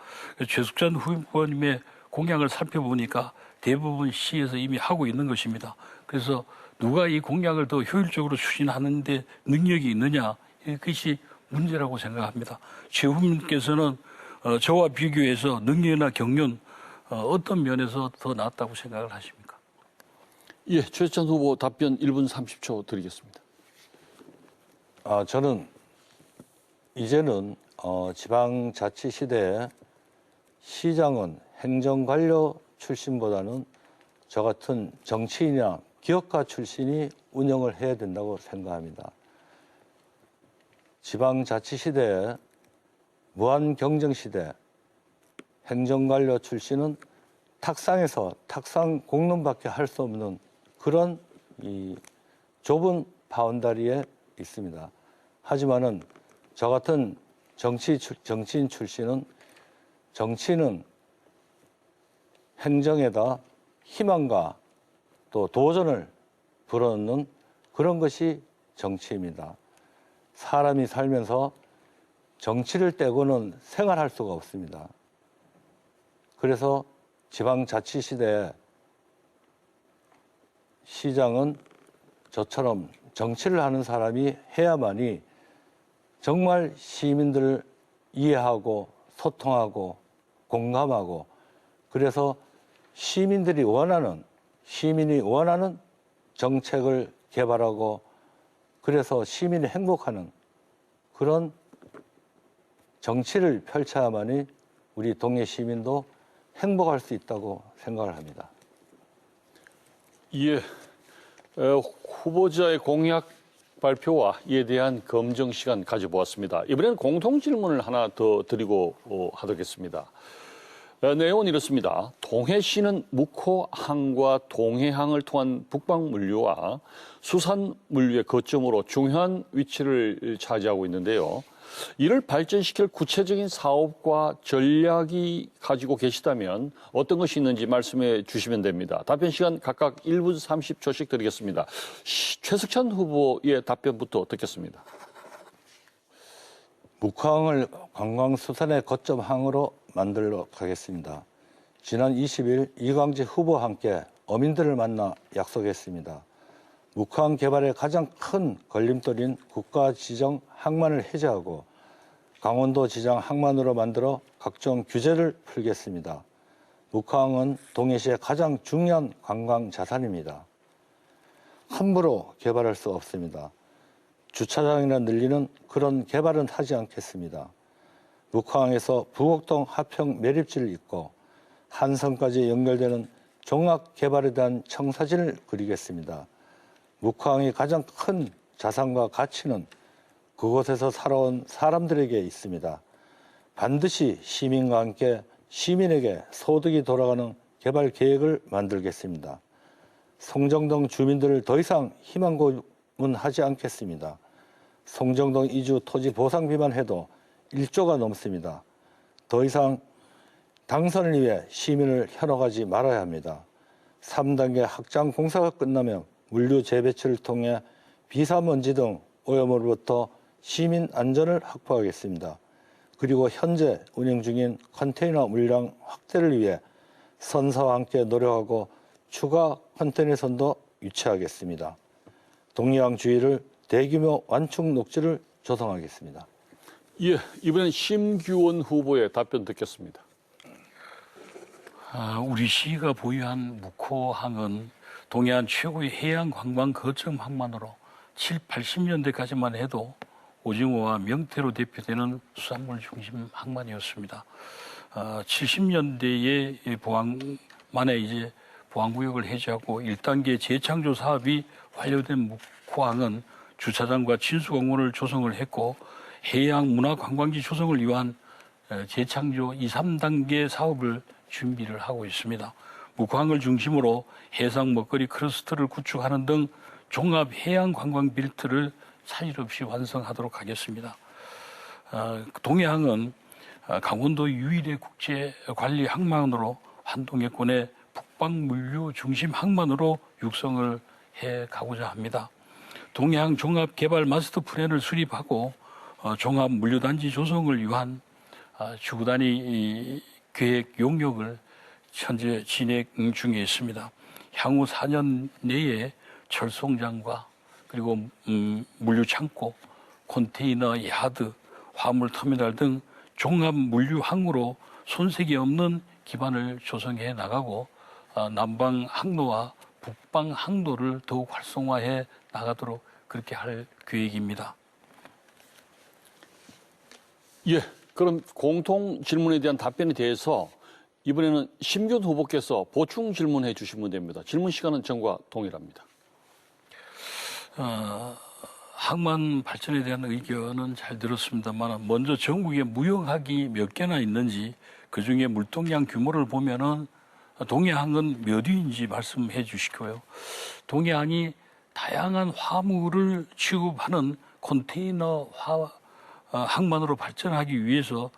[SPEAKER 3] 최석찬 후보님의 공약을 살펴보니까 대부분 시에서 이미 하고 있는 것입니다. 그래서 누가 이 공약을 더 효율적으로 추진하는데 능력이 있느냐, 이것이 문제라고 생각합니다. 최 후보님께서는 저와 비교해서 능력이나 경륜 어떤 면에서 더 낫다고 생각을 하십니까?
[SPEAKER 1] 예, 최석찬 후보 답변 1분 30초 드리겠습니다.
[SPEAKER 2] 저는 이제는 지방자치 시대에 시장은 행정관료 출신보다는 저 같은 정치인이나 기업가 출신이 운영을 해야 된다고 생각합니다. 지방자치시대에 무한경쟁시대 행정관료 출신은 탁상에서 탁상 공론밖에 할 수 없는 그런 이 좁은 바운다리에 있습니다. 하지만은 저 같은 정치인 출신은 정치는 행정에다 희망과 또 도전을 불어넣는 그런 것이 정치입니다. 사람이 살면서 정치를 떼고는 생활할 수가 없습니다. 그래서 지방자치시대에 시장은 저처럼 정치를 하는 사람이 해야만이 정말 시민들을 이해하고 소통하고 공감하고 그래서 시민이 원하는 정책을 개발하고 그래서 시민이 행복하는 그런 정치를 펼쳐야만이 우리 동해 시민도 행복할 수 있다고 생각을 합니다.
[SPEAKER 1] 예, 후보자의 공약 발표와 이에 대한 검증 시간 가져보았습니다. 이번에는 공통 질문을 하나 더 드리고 하겠습니다. 내용은 이렇습니다. 동해시는 묵호항과 동해항을 통한 북방물류와 수산물류의 거점으로 중요한 위치를 차지하고 있는데요. 이를 발전시킬 구체적인 사업과 전략이 가지고 계시다면 어떤 것이 있는지 말씀해 주시면 됩니다. 답변 시간 각각 1분 30초씩 드리겠습니다. 최석천 후보의 답변부터 듣겠습니다.
[SPEAKER 2] 묵호항을 관광수산의 거점항으로 만들도록 하겠습니다. 지난 20일 이광재 후보와 함께 어민들을 만나 약속했습니다. 묵호항 개발의 가장 큰 걸림돌인 국가 지정 항만을 해제하고 강원도 지정 항만으로 만들어 각종 규제를 풀겠습니다. 묵호항은 동해시의 가장 중요한 관광 자산입니다. 함부로 개발할 수 없습니다. 주차장이나 늘리는 그런 개발은 하지 않겠습니다. 묵호항에서 부곡동 하평 매립지를 잇고 한성까지 연결되는 종합 개발에 대한 청사진을 그리겠습니다. 묵호항의 가장 큰 자산과 가치는 그곳에서 살아온 사람들에게 있습니다. 반드시 시민과 함께 시민에게 소득이 돌아가는 개발 계획을 만들겠습니다. 송정동 주민들을 더 이상 희망 고문하지 않겠습니다. 송정동 이주 토지 보상비만 해도 1조가 넘습니다. 더 이상 당선을 위해 시민을 현혹하지 말아야 합니다. 3단계 확장 공사가 끝나면 물류 재배치를 통해 비사먼지 등 오염으로부터 시민 안전을 확보하겠습니다. 그리고 현재 운영 중인 컨테이너 물량 확대를 위해 선사와 함께 노력하고 추가 컨테이너 선도 유치하겠습니다. 동해안 주위를 대규모 완충 녹지를 조성하겠습니다.
[SPEAKER 1] 예, 이번엔 심규원 후보의 답변 듣겠습니다.
[SPEAKER 3] 우리 시가 보유한 묵호항은 동해안 최고의 해양 관광 거점 항만으로 7, 80년대까지만 해도 오징어와 명태로 대표되는 수산물 중심 항만이었습니다. 70년대에 보항만에 이제 보항구역을 해제하고 1단계 재창조 사업이 완료된 묵호항은 주차장과 진수공원을 조성을 했고 해양 문화 관광지 조성을 위한 재창조 2, 3단계 사업을 준비를 하고 있습니다. 묵호항을 중심으로 해상 먹거리 클러스터를 구축하는 등 종합 해양 관광 빌트를 차질 없이 완성하도록 하겠습니다. 동해항은 강원도 유일의 국제 관리 항만으로 환동해권의 북방 물류 중심 항만으로 육성을 해 가고자 합니다. 동해항 종합 개발 마스터 플랜을 수립하고 종합 물류단지 조성을 위한 주구 단위 계획 용역을 현재 진행 중에 있습니다. 향후 4년 내에 철송장과 그리고 물류 창고, 컨테이너 야드, 화물 터미널 등 종합 물류항으로 손색이 없는 기반을 조성해 나가고 남방 항로와 북방 항로를 더욱 활성화해 나가도록 그렇게 할 계획입니다.
[SPEAKER 1] 예, 그럼 공통 질문에 대한 답변에 대해서 이번에는 심규원 후보께서 보충 질문해 주시면 됩니다. 질문 시간은 전과 동일합니다.
[SPEAKER 3] 항만 발전에 대한 의견은 잘 들었습니다만 먼저 전국에 무역학이 몇 개나 있는지 그중에 물동량 규모를 보면은 동해항은 몇 위인지 말씀해 주시고요. 동해항이 다양한 화물을 취급하는 컨테이너 항만으로 발전하기 위해서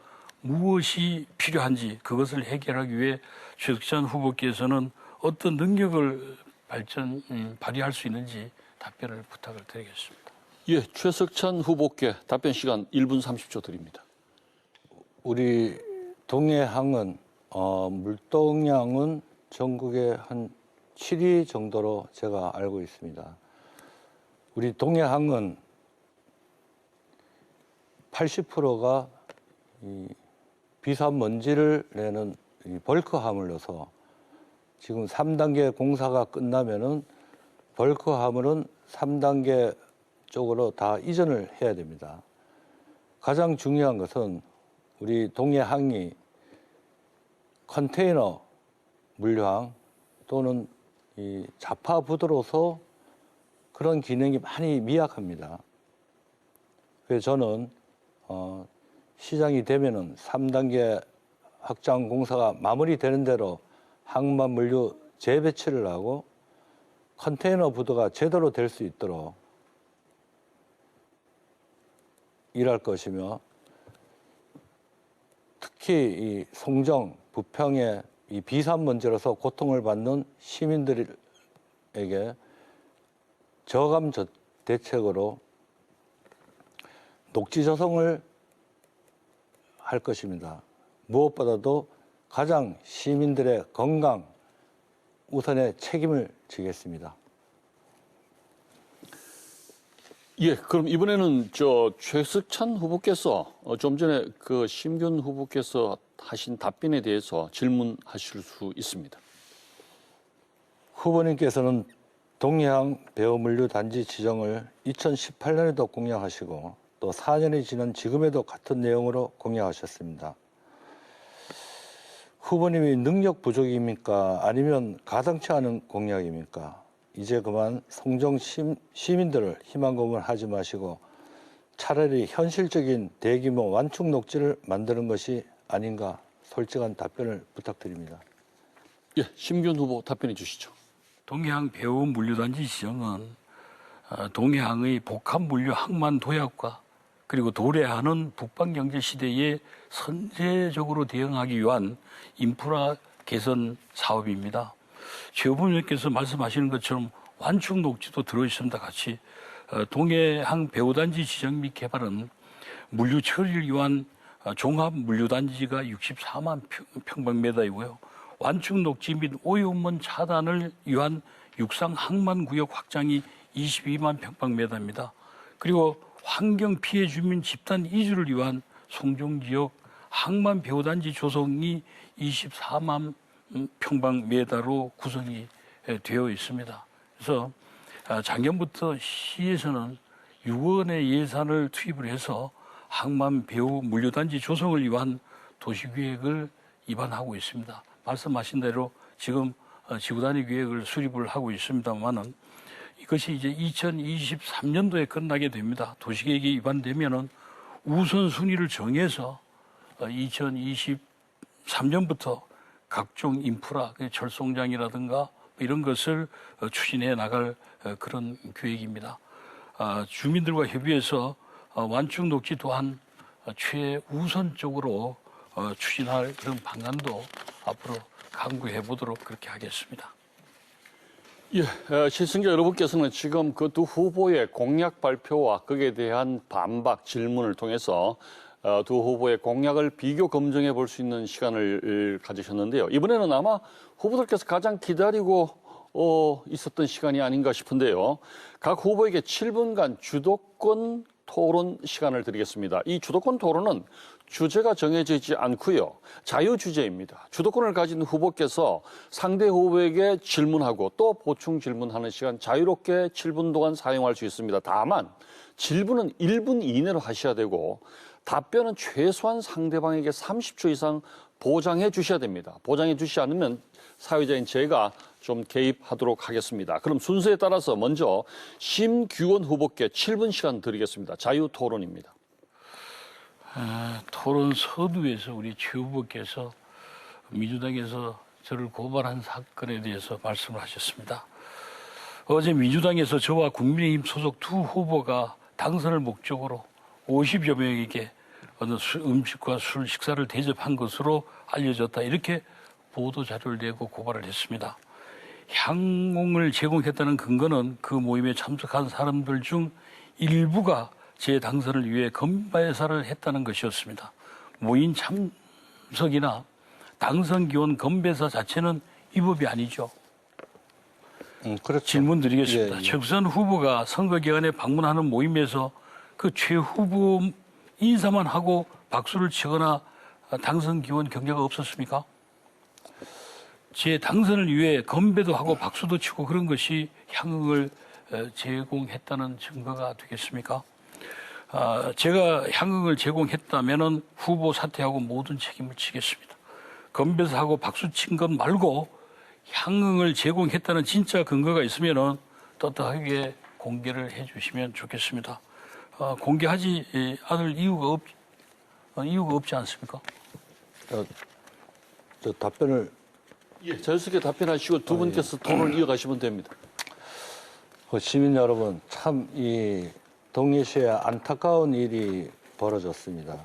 [SPEAKER 3] 무엇이 필요한지 그것을 해결하기 위해 최석찬 후보께서는 어떤 능력을 발휘할 수 있는지 답변을 부탁을 드리겠습니다.
[SPEAKER 1] 예, 최석찬 후보께 답변 시간 1분 30초 드립니다.
[SPEAKER 2] 우리 동해항은 물동량은 전국에 한 7위 정도로 제가 알고 있습니다. 우리 동해항은 80%가 이 비산먼지를 내는 이 벌크화물로서 지금 3단계 공사가 끝나면은 벌크화물은 3단계 쪽으로 다 이전을 해야 됩니다. 가장 중요한 것은 우리 동해항이 컨테이너 물류항 또는 이 자파 부도로서 그런 기능이 많이 미약합니다. 그래서 저는 시장이 되면은 3단계 확장 공사가 마무리되는 대로 항만 물류 재배치를 하고 컨테이너 부도가 제대로 될 수 있도록 일할 것이며 특히 이 송정, 부평의 이 비산먼지로서 고통을 받는 시민들에게 저감 대책으로 녹지 조성을 할 것입니다. 무엇보다도 가장 시민들의 건강 우선의 책임을 지겠습니다.
[SPEAKER 1] 예, 그럼 이번에는 최석찬 후보께서 좀 전에 그 심균 후보께서 하신 답변에 대해서 질문하실 수 있습니다.
[SPEAKER 2] 후보님께서는 동해항 배후물류단지 지정을 2018년에도 공약하시고 또 4년이 지난 지금에도 같은 내용으로 공약하셨습니다. 후보님이 능력 부족입니까? 아니면 가당치 않은 공약입니까? 이제 그만 송정 시민들을 희망고문 하지 마시고 차라리 현실적인 대규모 완충 녹지를 만드는 것이 아닌가 솔직한 답변을 부탁드립니다.
[SPEAKER 1] 예, 심균 후보 답변해 주시죠.
[SPEAKER 3] 동해항 배후 물류단지 지정은 동해항의 복합 물류 항만 도약과 그리고 도래하는 북방경제 시대에 선제적으로 대응하기 위한 인프라 개선 사업입니다. 최 후보님께서 말씀하시는 것처럼 완충 녹지도 들어있습니다. 같이 동해항 배후단지 지정 및 개발은 물류 처리를 위한 종합 물류단지가 64만 평방미터이고요. 완충 녹지 및 오염원 차단을 위한 육상 항만 구역 확장이 22만 평방미터입니다. 그리고 환경 피해 주민 집단 이주를 위한 송정 지역 항만 배후단지 조성이 24만 평방미터로 구성이 되어 있습니다. 그래서 작년부터 시에서는 6원의 예산을 투입을 해서 항만 배후 물류단지 조성을 위한 도시계획을 입안하고 있습니다. 말씀하신 대로 지금 지구단위 계획을 수립을 하고 있습니다만은 이것이 이제 2023년도에 끝나게 됩니다. 도시계획이 입안되면은 우선순위를 정해서 2023년부터 각종 인프라, 철송장이라든가 이런 것을 추진해 나갈 그런 계획입니다. 주민들과 협의해서 완충 녹지 또한 최우선적으로 추진할 그런 방안도 앞으로 강구해 보도록 그렇게 하겠습니다.
[SPEAKER 1] 예, 시청자 여러분께서는 지금 그 두 후보의 공약 발표와 거기에 대한 반박 질문을 통해서 두 후보의 공약을 비교 검증해 볼 수 있는 시간을 가지셨는데요. 이번에는 아마 후보들께서 가장 기다리고 있었던 시간이 아닌가 싶은데요. 각 후보에게 7분간 주도권 토론 시간을 드리겠습니다. 이 주도권 토론은 주제가 정해져 있지 않고요. 자유주제입니다. 주도권을 가진 후보께서 상대 후보에게 질문하고 또 보충 질문하는 시간 자유롭게 7분 동안 사용할 수 있습니다. 다만 질문은 1분 이내로 하셔야 되고 답변은 최소한 상대방에게 30초 이상 보장해 주셔야 됩니다. 보장해 주시지 않으면 사회자인 제가 좀 개입하도록 하겠습니다. 그럼 순서에 따라서 먼저 심규원 후보께 7분 시간 드리겠습니다. 자유 토론입니다.
[SPEAKER 3] 토론 서두에서 우리 최 후보께서 민주당에서 저를 고발한 사건에 대해서 말씀을 하셨습니다. 어제 민주당에서 저와 국민의힘 소속 두 후보가 당선을 목적으로 50여 명에게 어느 음식과 술 식사를 대접한 것으로 알려졌다. 이렇게 보도 자료를 내고 고발을 했습니다. 향응을 제공했다는 근거는 그 모임에 참석한 사람들 중 일부가 제 당선을 위해 건배사를 했다는 것이었습니다. 모임 참석이나 당선 기원 건배사 자체는 위법이 아니죠.
[SPEAKER 2] 그렇죠.
[SPEAKER 3] 질문 드리겠습니다.
[SPEAKER 2] 예, 예.
[SPEAKER 3] 최국선 후보가 선거 기간에 방문하는 모임에서 그 최 후보 인사만 하고 박수를 치거나 당선 기원 경례가 없었습니까? 제 당선을 위해 건배도 하고 박수도 치고 그런 것이 향응을 제공했다는 증거가 되겠습니까? 제가 향응을 제공했다면은 후보 사퇴하고 모든 책임을 지겠습니다. 건배사하고 박수 친 것 말고 향응을 제공했다는 진짜 근거가 있으면은 떳떳하게 공개를 해주시면 좋겠습니다. 공개하지 않을 이유가 없지 않습니까?
[SPEAKER 2] 저 답변을
[SPEAKER 1] 자유스럽게 답변하시고 두 분께서 토론을 이어가시면 됩니다.
[SPEAKER 2] 시민 여러분, 참 이 동해시에 안타까운 일이 벌어졌습니다.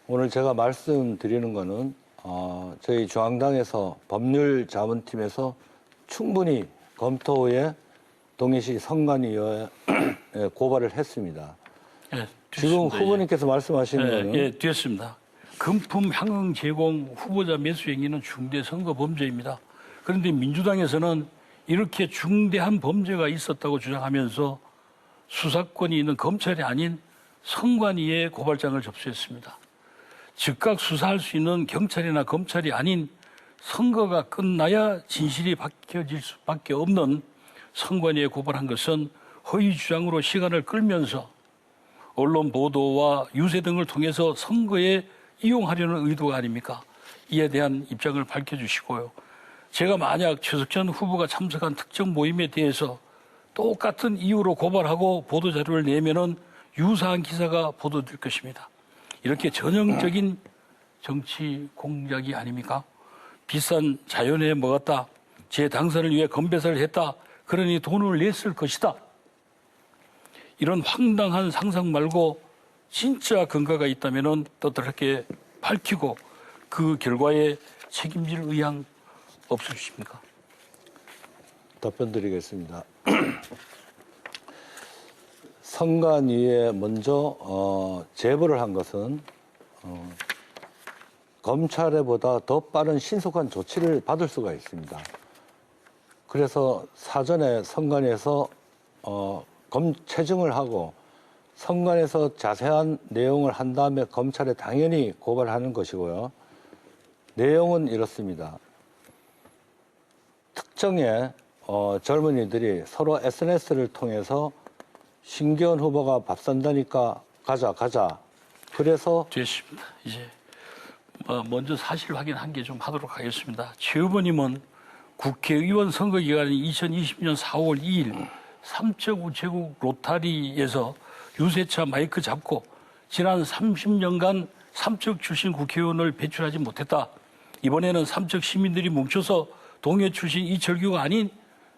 [SPEAKER 2] 오늘 제가 말씀드리는 거는 저희 중앙당에서 법률자문팀에서 충분히 검토 후에 동해시 선관위에 고발을 했습니다.
[SPEAKER 3] 예,
[SPEAKER 2] 지금
[SPEAKER 3] 됐습니다.
[SPEAKER 2] 후보님께서 말씀하시는 거는
[SPEAKER 3] 예, 됐습니다. 금품 향응 제공 후보자 매수 행위는 중대 선거 범죄입니다. 그런데 민주당에서는 이렇게 중대한 범죄가 있었다고 주장하면서 수사권이 있는 검찰이 아닌 선관위에 고발장을 접수했습니다. 즉각 수사할 수 있는 경찰이나 검찰이 아닌 선거가 끝나야 진실이 밝혀질 수밖에 없는 선관위에 고발한 것은 허위 주장으로 시간을 끌면서 언론 보도와 유세 등을 통해서 선거에 이용하려는 의도가 아닙니까? 이에 대한 입장을 밝혀주시고요. 제가 만약 최석현 후보가 참석한 특정 모임에 대해서 똑같은 이유로 고발하고 보도자료를 내면은 유사한 기사가 보도될 것입니다. 이렇게 전형적인 정치 공작이 아닙니까? 비싼 자연에 먹었다. 제 당선을 위해 건배사를 했다. 그러니 돈을 냈을 것이다. 이런 황당한 상상 말고 진짜 근거가 있다면 떳떳하게 밝히고 그 결과에 책임질 의향 없으십니까?
[SPEAKER 2] 답변 드리겠습니다. 선관위에 먼저 제보를 한 것은 검찰에보다 더 빠른 신속한 조치를 받을 수가 있습니다. 그래서 사전에 선관위에서 체증을 하고 선관위에서 자세한 내용을 한 다음에 검찰에 당연히 고발하는 것이고요. 내용은 이렇습니다. 특정의 젊은이들이 서로 SNS를 통해서 신기현 후보가 밥 산다니까 가자. 그래서
[SPEAKER 3] 됐습니다. 이제 먼저 사실 확인한 게 좀 하도록 하겠습니다. 최 후보님은 국회의원 선거 기간인 2020년 4월 2일 삼척 우체국 로타리에서 유세차 마이크 잡고 지난 30년간 삼척 출신 국회의원을 배출하지 못했다. 이번에는 삼척 시민들이 뭉쳐서 동해 출신 이철규가 아닌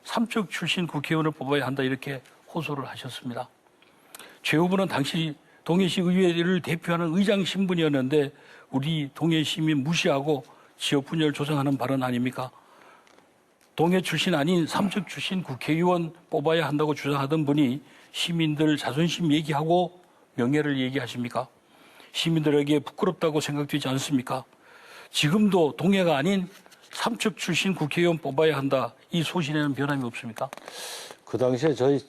[SPEAKER 3] 삼척 출신 국회의원을 뽑아야 한다 이렇게 호소를 하셨습니다. 최 후보는 당시 동해시 의회를 대표하는 의장 신분이었는데 우리 동해 시민 무시하고 지역 분열 조장하는 발언 아닙니까? 동해 출신 아닌 삼척 출신 국회의원 뽑아야 한다고 주장하던 분이 시민들 자존심 얘기하고 명예를 얘기하십니까? 시민들에게 부끄럽다고 생각되지 않습니까? 지금도 동해가 아닌 삼척 출신 국회의원 뽑아야 한다. 이 소신에는 변함이 없습니까?
[SPEAKER 2] 그 당시에 저희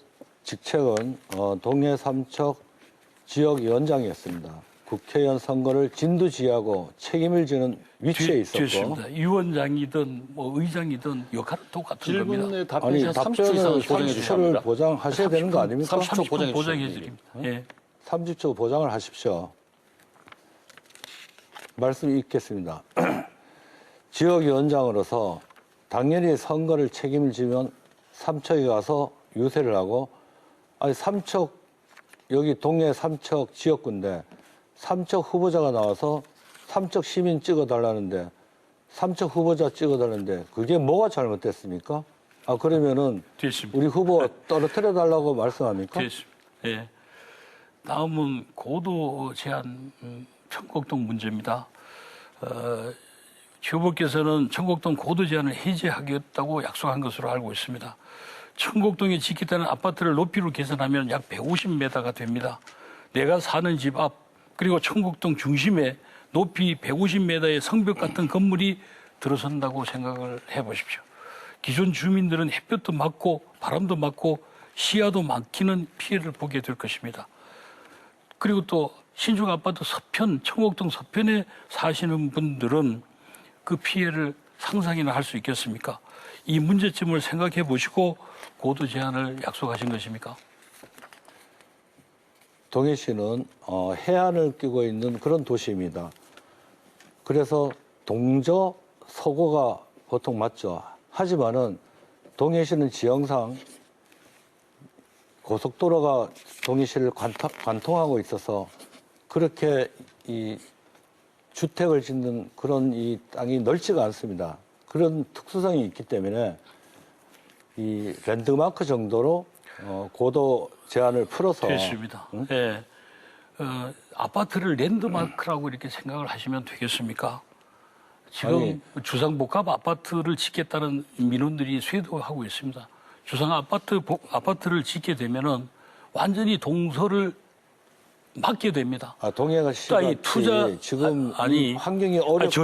[SPEAKER 2] 직책은 동해 삼척 지역위원장이었습니다. 국회의원 선거를 진두지휘하고 책임을 지는 위치에 있었고.
[SPEAKER 3] 됐습니다. 위원장이든 뭐 의장이든 역할은 똑같은 겁니다.
[SPEAKER 1] 질문에
[SPEAKER 2] 아니
[SPEAKER 1] 답변 시간 30초 이상
[SPEAKER 2] 답변을
[SPEAKER 1] 보장해 주셔야
[SPEAKER 2] 30초를
[SPEAKER 1] 합니다.
[SPEAKER 2] 보장하셔야 되는 거 아닙니까?
[SPEAKER 1] 30초 보장해
[SPEAKER 3] 보장해
[SPEAKER 1] 주십시오.
[SPEAKER 3] 드립니다. 예.
[SPEAKER 2] 30초 보장을 하십시오. 말씀 읽겠습니다. 지역위원장으로서 당연히 선거를 책임을 지면 삼척에 가서 유세를 하고, 아니 삼척 여기 동해 삼척 지역구인데 삼척 후보자가 나와서 삼척 시민 찍어달라는데 삼척 후보자 찍어달라는데 그게 뭐가 잘못됐습니까? 아 그러면은
[SPEAKER 3] 됐습니다.
[SPEAKER 2] 우리 후보 떨어뜨려 달라고 말씀합니까?
[SPEAKER 3] 됐습니다. 예. 다음은 고도 제한 청곡동 문제입니다. 후보께서는 청곡동 고도 제한을 해제하겠다고 약속한 것으로 알고 있습니다. 청곡동에 짓겠다는 아파트를 높이로 계산하면 약 150m가 됩니다. 내가 사는 집 앞 그리고 청곡동 중심에 높이 150m의 성벽 같은 건물이 들어선다고 생각을 해보십시오. 기존 주민들은 햇볕도 맞고 바람도 맞고 시야도 막히는 피해를 보게 될 것입니다. 그리고 또 신축 아파트 서편, 청곡동 서편에 사시는 분들은 그 피해를 상상이나 할 수 있겠습니까? 이 문제점을 생각해 보시고 고도 제한을 약속하신 것입니까?
[SPEAKER 2] 동해시는 해안을 끼고 있는 그런 도시입니다. 그래서 동저, 서고가 보통 맞죠. 하지만은 동해시는 지형상 고속도로가 동해시를 관통하고 있어서 그렇게 이 주택을 짓는 그런 이 땅이 넓지가 않습니다. 그런 특수성이 있기 때문에 이 랜드마크 정도로 고도 제한을 풀어서
[SPEAKER 3] 됐습니다.
[SPEAKER 2] 응?
[SPEAKER 3] 예. 아파트를 랜드마크라고 이렇게 생각을 하시면 되겠습니까? 지금
[SPEAKER 2] 아니.
[SPEAKER 3] 주상복합 아파트를 짓겠다는 민원들이 쇄도하고 있습니다. 주상 아파트를 짓게 되면은 완전히 동서를 막게 됩니다.
[SPEAKER 2] 동해가
[SPEAKER 3] 그러니까 이
[SPEAKER 2] 시같이
[SPEAKER 3] 투자
[SPEAKER 2] 지금
[SPEAKER 3] 아니
[SPEAKER 2] 환경이 어렵고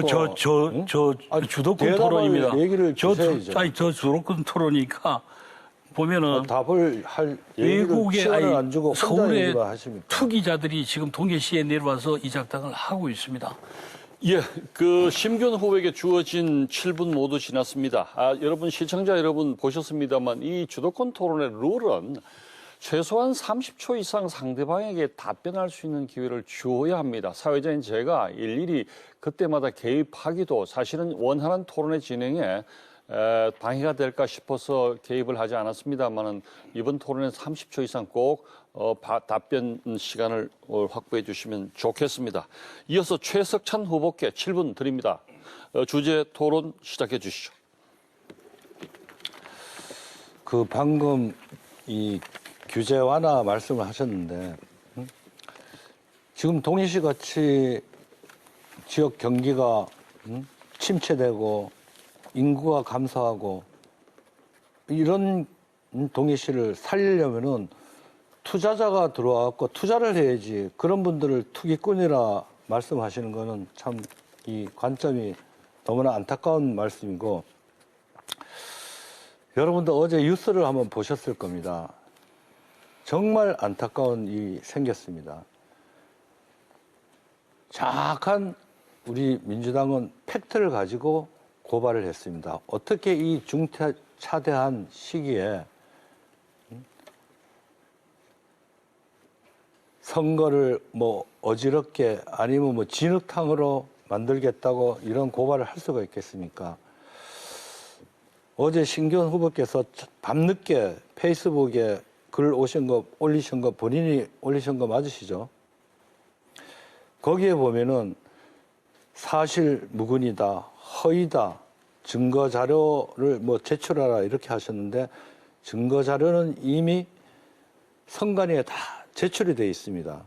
[SPEAKER 2] 응?
[SPEAKER 3] 주도권
[SPEAKER 2] 대답을
[SPEAKER 3] 토론입니다.
[SPEAKER 2] 얘기를 주셔야죠.
[SPEAKER 3] 저 주도권 토론이니까 보면은
[SPEAKER 2] 답을 할 얘기를
[SPEAKER 3] 외국의
[SPEAKER 2] 시간을 안 주고 혼자
[SPEAKER 3] 서울의
[SPEAKER 2] 얘기만 하십니까?
[SPEAKER 3] 투기자들이 지금 동해시에 내려와서 이 작당을 하고 있습니다.
[SPEAKER 1] 예, 심기현 후보에게 주어진 7분 모두 지났습니다. 여러분 시청자 여러분 보셨습니다만 이 주도권 토론의 룰은 최소한 30초 이상 상대방에게 답변할 수 있는 기회를 주어야 합니다. 사회자인 제가 일일이 그때마다 개입하기도 사실은 원활한 토론의 진행에 방해가 될까 싶어서 개입을 하지 않았습니다만은 이번 토론에 30초 이상 꼭 답변 시간을 확보해 주시면 좋겠습니다. 이어서 최석찬 후보께 7분 드립니다. 주제 토론 시작해 주시죠.
[SPEAKER 2] 방금 이 규제 완화 말씀을 하셨는데 지금 동해시 같이 지역 경기가 침체되고 인구가 감소하고 이런 동해시를 살리려면은 투자자가 들어와갖고 투자를 해야지 그런 분들을 투기꾼이라 말씀하시는 거는 참 이 관점이 너무나 안타까운 말씀이고 여러분도 어제 뉴스를 한번 보셨을 겁니다. 정말 안타까운 일이 생겼습니다. 정확한 우리 민주당은 팩트를 가지고 고발을 했습니다. 어떻게 이 중차대한 시기에 선거를 어지럽게 아니면 진흙탕으로 만들겠다고 이런 고발을 할 수가 있겠습니까? 어제 신기현 후보께서 밤늦게 페이스북에 글 올리신 거 본인이 올리신 거 맞으시죠? 거기에 보면은 사실 무근이다, 허위다, 증거 자료를 제출하라 이렇게 하셨는데 증거 자료는 이미 선관위에 다 제출이 되어 있습니다.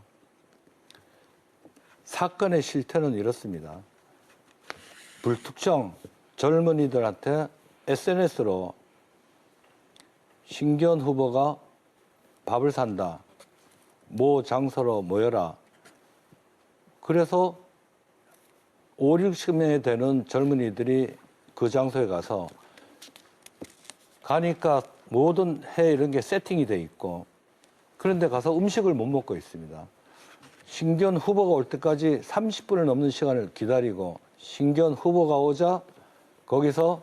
[SPEAKER 2] 사건의 실태는 이렇습니다. 불특정 젊은이들한테 SNS로 신기현 후보가 밥을 산다. 모 장소로 모여라. 그래서 5, 60명이 되는 젊은이들이 그 장소에 가니까 모든 해 이런 게 세팅이 돼 있고 그런데 가서 음식을 못 먹고 있습니다. 신기현 후보가 올 때까지 30분을 넘는 시간을 기다리고 신기현 후보가 오자 거기서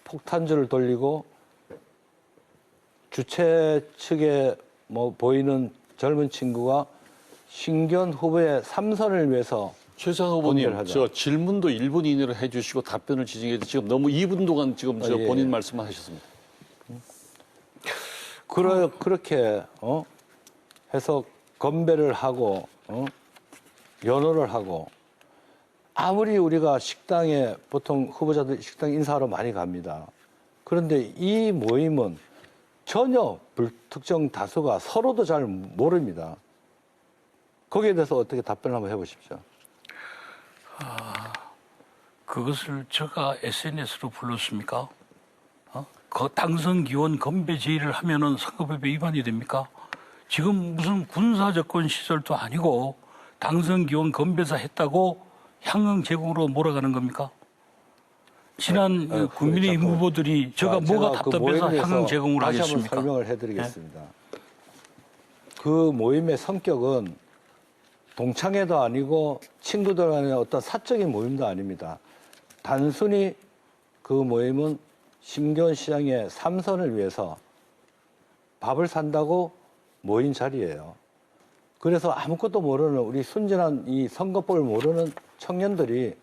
[SPEAKER 2] 폭탄주를 돌리고 주최 측에 보이는 젊은 친구가 신기현 후보의 삼선을 위해서
[SPEAKER 1] 최상 후보님,
[SPEAKER 2] 본결하자.
[SPEAKER 1] 저 질문도 1분 이내로 해주시고 답변을 지정해도 지금 너무 2분 동안 지금 저
[SPEAKER 2] 예.
[SPEAKER 1] 본인 말씀만 하셨습니다.
[SPEAKER 2] 그렇게 해서 건배를 하고 연호를 하고 아무리 우리가 식당에 보통 후보자들 식당 인사하러 많이 갑니다. 그런데 이 모임은 전혀 불특정 다수가 서로도 잘 모릅니다. 거기에 대해서 어떻게 답변을 한번 해보십시오.
[SPEAKER 3] 그것을 제가 SNS로 불렀습니까? 그 당선 기원 건배 제의를 하면은 선거법에 위반이 됩니까? 지금 무슨 군사정권 시설도 아니고 당선 기원 건배사 했다고 향응 제공으로 몰아가는 겁니까? 지난 국민의힘
[SPEAKER 2] 자꾸-
[SPEAKER 3] 후보들이 제가 뭐가
[SPEAKER 2] 그
[SPEAKER 3] 답답해서
[SPEAKER 2] 모임에 대해서
[SPEAKER 3] 향응 제공을
[SPEAKER 2] 다시
[SPEAKER 3] 하겠습니까?
[SPEAKER 2] 한번 설명을 해드리겠습니다. 그 모임의 성격은 동창회도 아니고 친구들 간의 어떤 사적인 모임도 아닙니다. 단순히 그 모임은 심기원 시장의 3선을 위해서 밥을 산다고 모인 자리예요. 그래서 아무것도 모르는 우리 순진한 이 선거법을 모르는 청년들이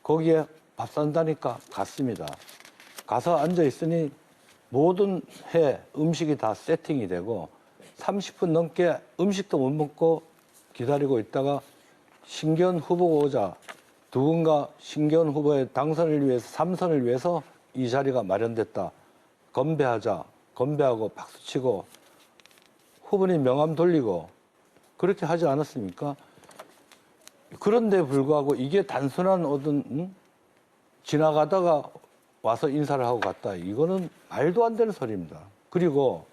[SPEAKER 2] 거기에 밥 산다니까 갔습니다. 가서 앉아 있으니 모든 해 음식이 다 세팅이 되고 30분 넘게 음식도 못 먹고 기다리고 있다가 신기현 후보가 오자 누군가 신기현 후보의 당선을 위해서 3선을 위해서 이 자리가 마련됐다. 건배하자. 건배하고 박수치고 후보님 명함 돌리고 그렇게 하지 않았습니까? 그런데 불구하고 이게 단순한 어떤 지나가다가 와서 인사를 하고 갔다. 이거는 말도 안 되는 소리입니다. 그리고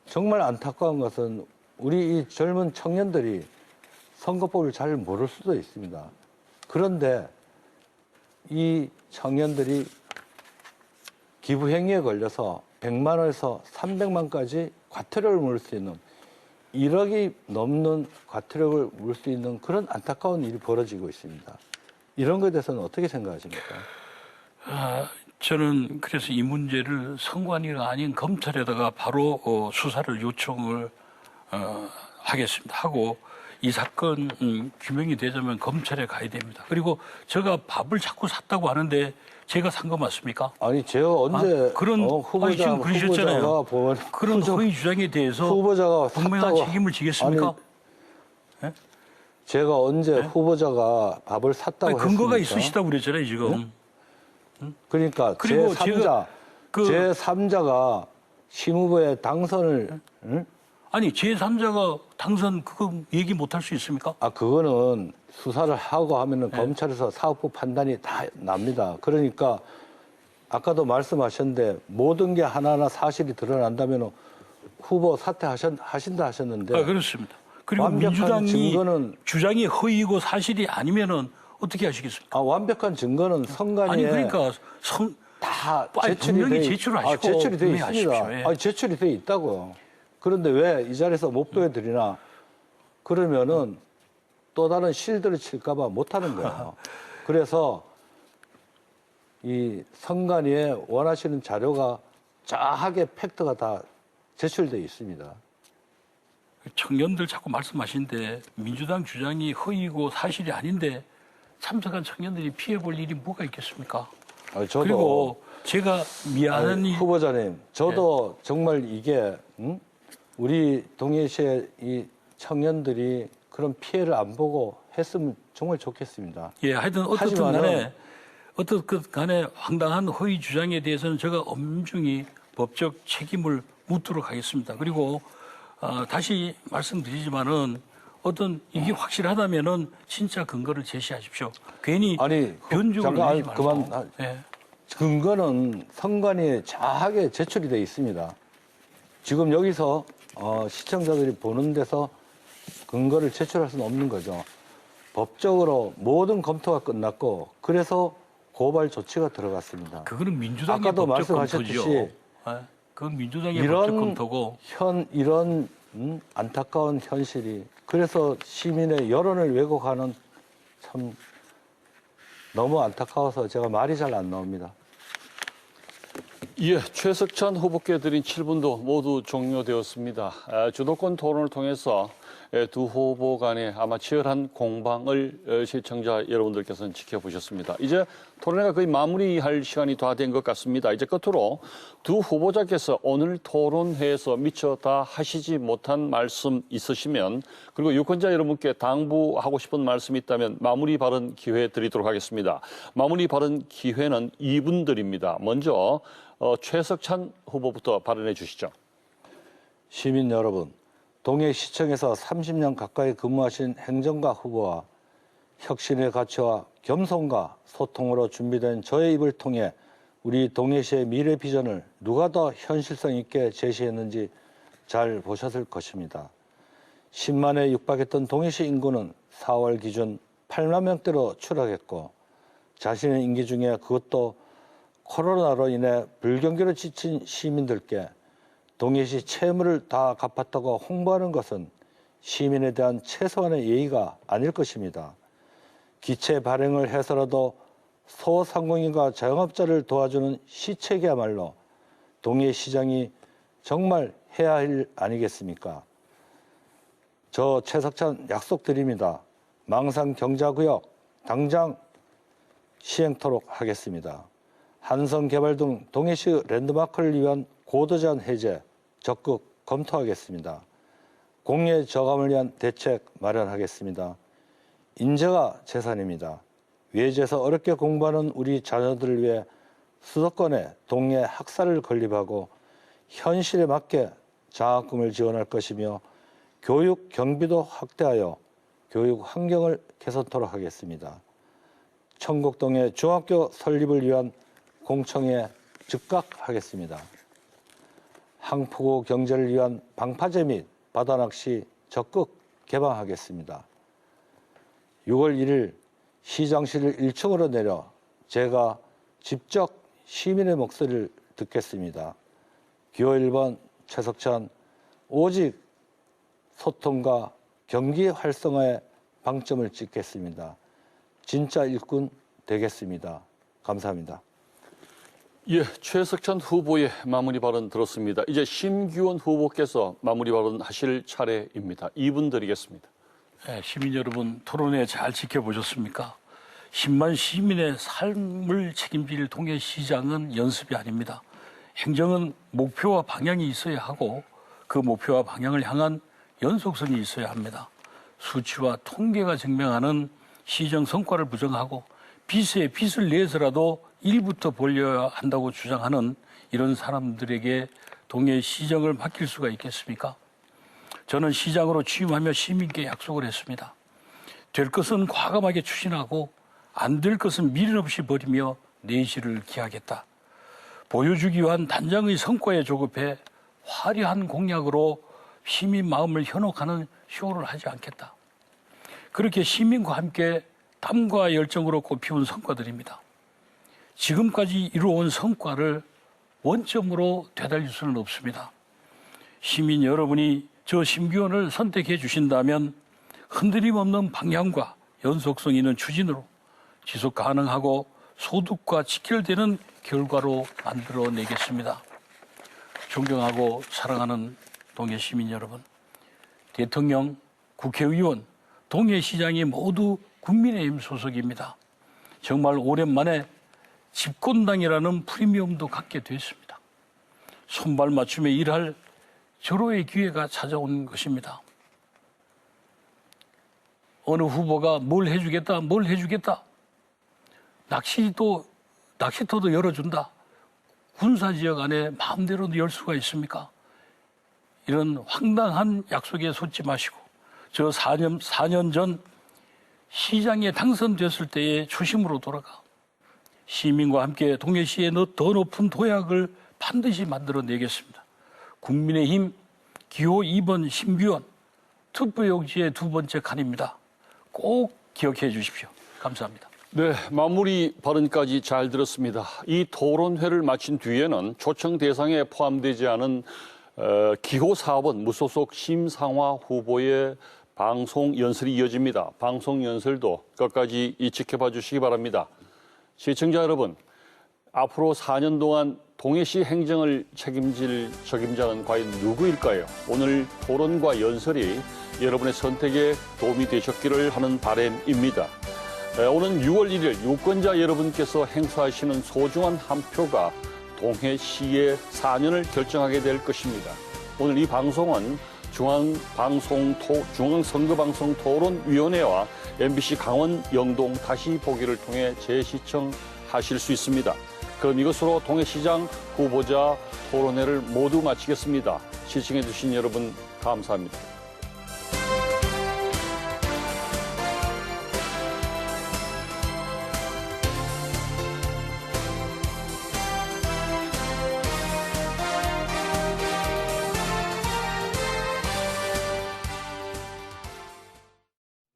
[SPEAKER 2] 정말 안타까운 것은 우리 이 젊은 청년들이 선거법을 잘 모를 수도 있습니다. 그런데 이 청년들이 기부행위에 걸려서 100만 원에서 300만까지 과태료를 물을 수 있는 1억이 넘는 과태료를 물을 수 있는 그런 안타까운 일이 벌어지고 있습니다. 이런 것에 대해서는 어떻게 생각하십니까?
[SPEAKER 3] 저는 그래서 이 문제를 선관위가 아닌 검찰에다가 바로 수사를 요청을 하겠습니다. 하고 이 사건 규명이 되자면 검찰에 가야 됩니다. 그리고 제가 밥을 자꾸 샀다고 하는데 제가 산 거 맞습니까?
[SPEAKER 2] 아니 제가 언제
[SPEAKER 3] 그런 지금 그러셨잖아요.
[SPEAKER 2] 후보자가
[SPEAKER 3] 그런 허위 주장에 대해서
[SPEAKER 2] 후보자가
[SPEAKER 3] 분명한
[SPEAKER 2] 샀다고-
[SPEAKER 3] 책임을 지겠습니까?
[SPEAKER 2] 아니, 제가 언제 후보자가 밥을 샀다고
[SPEAKER 3] 아니, 근거가
[SPEAKER 2] 했습니까?
[SPEAKER 3] 있으시다고 그랬잖아요, 지금.
[SPEAKER 2] 그러니까
[SPEAKER 3] 그리고
[SPEAKER 2] 제3자,
[SPEAKER 3] 제가
[SPEAKER 2] 제3자가 심 후보의 당선을
[SPEAKER 3] 아니, 제3자가 당선 그거 얘기 못 할 수 있습니까?
[SPEAKER 2] 그거는 수사를 하고 하면은
[SPEAKER 3] 네.
[SPEAKER 2] 검찰에서 사법부 판단이 다 납니다. 그러니까 아까도 말씀하셨는데 모든 게 하나하나 사실이 드러난다면 후보 사퇴하신다 하셨는데
[SPEAKER 3] 그렇습니다. 그리고
[SPEAKER 2] 완벽한
[SPEAKER 3] 민주당이
[SPEAKER 2] 증거는-
[SPEAKER 3] 주장이 허위고 사실이 아니면은 어떻게 하시겠습니까?
[SPEAKER 2] 완벽한 증거는 선관위에
[SPEAKER 3] 아니 그러니까
[SPEAKER 2] 다
[SPEAKER 3] 아니,
[SPEAKER 2] 제출이
[SPEAKER 3] 분명히
[SPEAKER 2] 돼
[SPEAKER 3] 제출하시고
[SPEAKER 2] 제출이 돼
[SPEAKER 3] 분명히
[SPEAKER 2] 있습니다.
[SPEAKER 3] 하십시오. 예.
[SPEAKER 2] 아니, 제출이 돼 있다고요. 그런데 왜 이 자리에서 못 보여드리나? 그러면은 또 다른 실드를 칠까봐 못 하는 거예요. 그래서 이 선관위에 원하시는 자료가 짜하게 팩트가 다 제출돼 있습니다.
[SPEAKER 3] 청년들 자꾸 말씀하시는데 민주당 주장이 허위고 사실이 아닌데 참석한 청년들이 피해볼 일이 뭐가 있겠습니까?
[SPEAKER 2] 저도
[SPEAKER 3] 그리고 제가 미안한
[SPEAKER 2] 아니,
[SPEAKER 3] 일
[SPEAKER 2] 후보자님, 저도 정말 이게 우리 동해시의 이 청년들이 그런 피해를 안 보고 했으면 정말 좋겠습니다.
[SPEAKER 3] 예, 하여튼 어떻든
[SPEAKER 2] 하지만은-
[SPEAKER 3] 간에 어떻든 간에 황당한 허위 주장에 대해서는 제가 엄중히 법적 책임을 묻도록 하겠습니다. 그리고 다시 말씀드리지만은 어떤 이게 확실하다면은 진짜 근거를 제시하십시오. 괜히
[SPEAKER 2] 아니,
[SPEAKER 3] 변죽을
[SPEAKER 2] 잠깐,
[SPEAKER 3] 내지 말고.
[SPEAKER 2] 그만.
[SPEAKER 3] 예.
[SPEAKER 2] 근거는 선관위에 자하게 제출이 돼 있습니다. 지금 여기서 시청자들이 보는 데서 근거를 제출할 수는 없는 거죠. 법적으로 모든 검토가 끝났고 그래서 고발 조치가 들어갔습니다.
[SPEAKER 3] 그거는 민주당의
[SPEAKER 2] 아까도
[SPEAKER 3] 법적
[SPEAKER 2] 말씀하셨듯이
[SPEAKER 3] 검토죠. 예. 그건 민주당의 법적 검토고.
[SPEAKER 2] 이런 안타까운 현실이 그래서 시민의 여론을 왜곡하는 참 너무 안타까워서 제가 말이 잘 안 나옵니다.
[SPEAKER 1] 예, 최석찬 후보께 드린 7분도 모두 종료되었습니다. 주도권 토론을 통해서 두 후보 간의 아마 치열한 공방을 시청자 여러분들께서는 지켜보셨습니다. 이제 토론회가 거의 마무리할 시간이 다 된 것 같습니다. 이제 끝으로 두 후보자께서 오늘 토론회에서 미처 다 하시지 못한 말씀 있으시면, 그리고 유권자 여러분께 당부하고 싶은 말씀이 있다면 마무리 발언 기회 드리도록 하겠습니다. 마무리 발언 기회는 2분 드립니다. 먼저 최석찬 후보부터 발언해 주시죠.
[SPEAKER 2] 시민 여러분, 동해시청에서 30년 가까이 근무하신 행정가 후보와 혁신의 가치와 겸손과 소통으로 준비된 저의 입을 통해 우리 동해시의 미래 비전을 누가 더 현실성 있게 제시했는지 잘 보셨을 것입니다. 10만에 육박했던 동해시 인구는 4월 기준 8만 명대로 추락했고, 자신의 임기 중에 그것도 코로나로 인해 불경기로 지친 시민들께 동해시 채무를 다 갚았다고 홍보하는 것은 시민에 대한 최소한의 예의가 아닐 것입니다. 기체 발행을 해서라도 소상공인과 자영업자를 도와주는 시책이야말로 동해시장이 정말 해야 할 일 아니겠습니까? 저 최석찬 약속드립니다. 망상경자구역 당장 시행토록 하겠습니다. 한성개발 등 동해시 랜드마크를 위한 고도제한 해제 적극 검토하겠습니다. 공예 저감을 위한 대책 마련하겠습니다. 인재가 재산입니다. 외지에서 어렵게 공부하는 우리 자녀들을 위해 수도권에 동해 학사를 건립하고 현실에 맞게 장학금을 지원할 것이며, 교육 경비도 확대하여 교육 환경을 개선토록 하겠습니다. 청곡동의 중학교 설립을 위한 공청회 즉각하겠습니다. 항포구 경제를 위한 방파제 및 바다낚시 적극 개방하겠습니다. 6월 1일 시장실을 1층으로 내려 제가 직접 시민의 목소리를 듣겠습니다. 기호 1번 최석찬, 오직 소통과 경기 활성화에 방점을 찍겠습니다. 진짜 일꾼 되겠습니다. 감사합니다.
[SPEAKER 1] 예, 최석찬 후보의 마무리 발언 들었습니다. 이제 심규원 후보께서 마무리 발언 하실 차례입니다. 2분 드리겠습니다.
[SPEAKER 3] 네, 시민 여러분, 토론회 잘 지켜보셨습니까? 10만 시민의 삶을 책임질 동해시장은 연습이 아닙니다. 행정은 목표와 방향이 있어야 하고, 그 목표와 방향을 향한 연속성이 있어야 합니다. 수치와 통계가 증명하는 시정 성과를 부정하고 빚에 빚을 내서라도 일부터 벌려야 한다고 주장하는 이런 사람들에게 동해시정을 맡길 수가 있겠습니까? 저는 시장으로 취임하며 시민께 약속을 했습니다. 될 것은 과감하게 추진하고 안 될 것은 미련 없이 버리며 내실을 기하겠다. 보여주기 위한 단장의 성과에 조급해 화려한 공약으로 시민 마음을 현혹하는 쇼를 하지 않겠다. 그렇게 시민과 함께 땀과 열정으로 꽃피운 성과들입니다. 지금까지 이루어온 성과를 원점으로 되돌릴 수는 없습니다. 시민 여러분이 저 심규원을 선택해 주신다면 흔들림 없는 방향과 연속성 있는 추진으로 지속 가능하고 소득과 직결되는 결과로 만들어내겠습니다. 존경하고 사랑하는 동해 시민 여러분, 대통령, 국회의원, 동해시장이 모두 국민의힘 소속입니다. 정말 오랜만에 집권당이라는 프리미엄도 갖게 됐습니다. 손발 맞추며 일할 절호의 기회가 찾아온 것입니다. 어느 후보가 뭘 해주겠다. 낚시터도 열어준다. 군사지역 안에 마음대로 열 수가 있습니까? 이런 황당한 약속에 솟지 마시고, 저 4년 전 시장에 당선됐을 때의 초심으로 돌아가 시민과 함께 동해시의 더 높은 도약을 반드시 만들어내겠습니다. 국민의힘 기호 2번 심규원, 투표용지의 두 번째 칸입니다. 꼭 기억해 주십시오. 감사합니다.
[SPEAKER 1] 네, 마무리 발언까지 잘 들었습니다. 이 토론회를 마친 뒤에는 초청 대상에 포함되지 않은 기호 4번 무소속 심상화 후보의 방송 연설이 이어집니다. 방송 연설도 끝까지 지켜봐 주시기 바랍니다. 시청자 여러분, 앞으로 4년 동안 동해시 행정을 책임질 책임자는 과연 누구일까요? 오늘 토론과 연설이 여러분의 선택에 도움이 되셨기를 하는 바람입니다. 오는 6월 1일 유권자 여러분께서 행사하시는 소중한 한 표가 동해시의 4년을 결정하게 될 것입니다. 오늘 이 방송은 중앙선거방송토론위원회와 MBC 강원 영동 다시 보기를 통해 재시청하실 수 있습니다. 그럼 이것으로 동해시장 후보자 토론회를 모두 마치겠습니다. 시청해주신 여러분 감사합니다.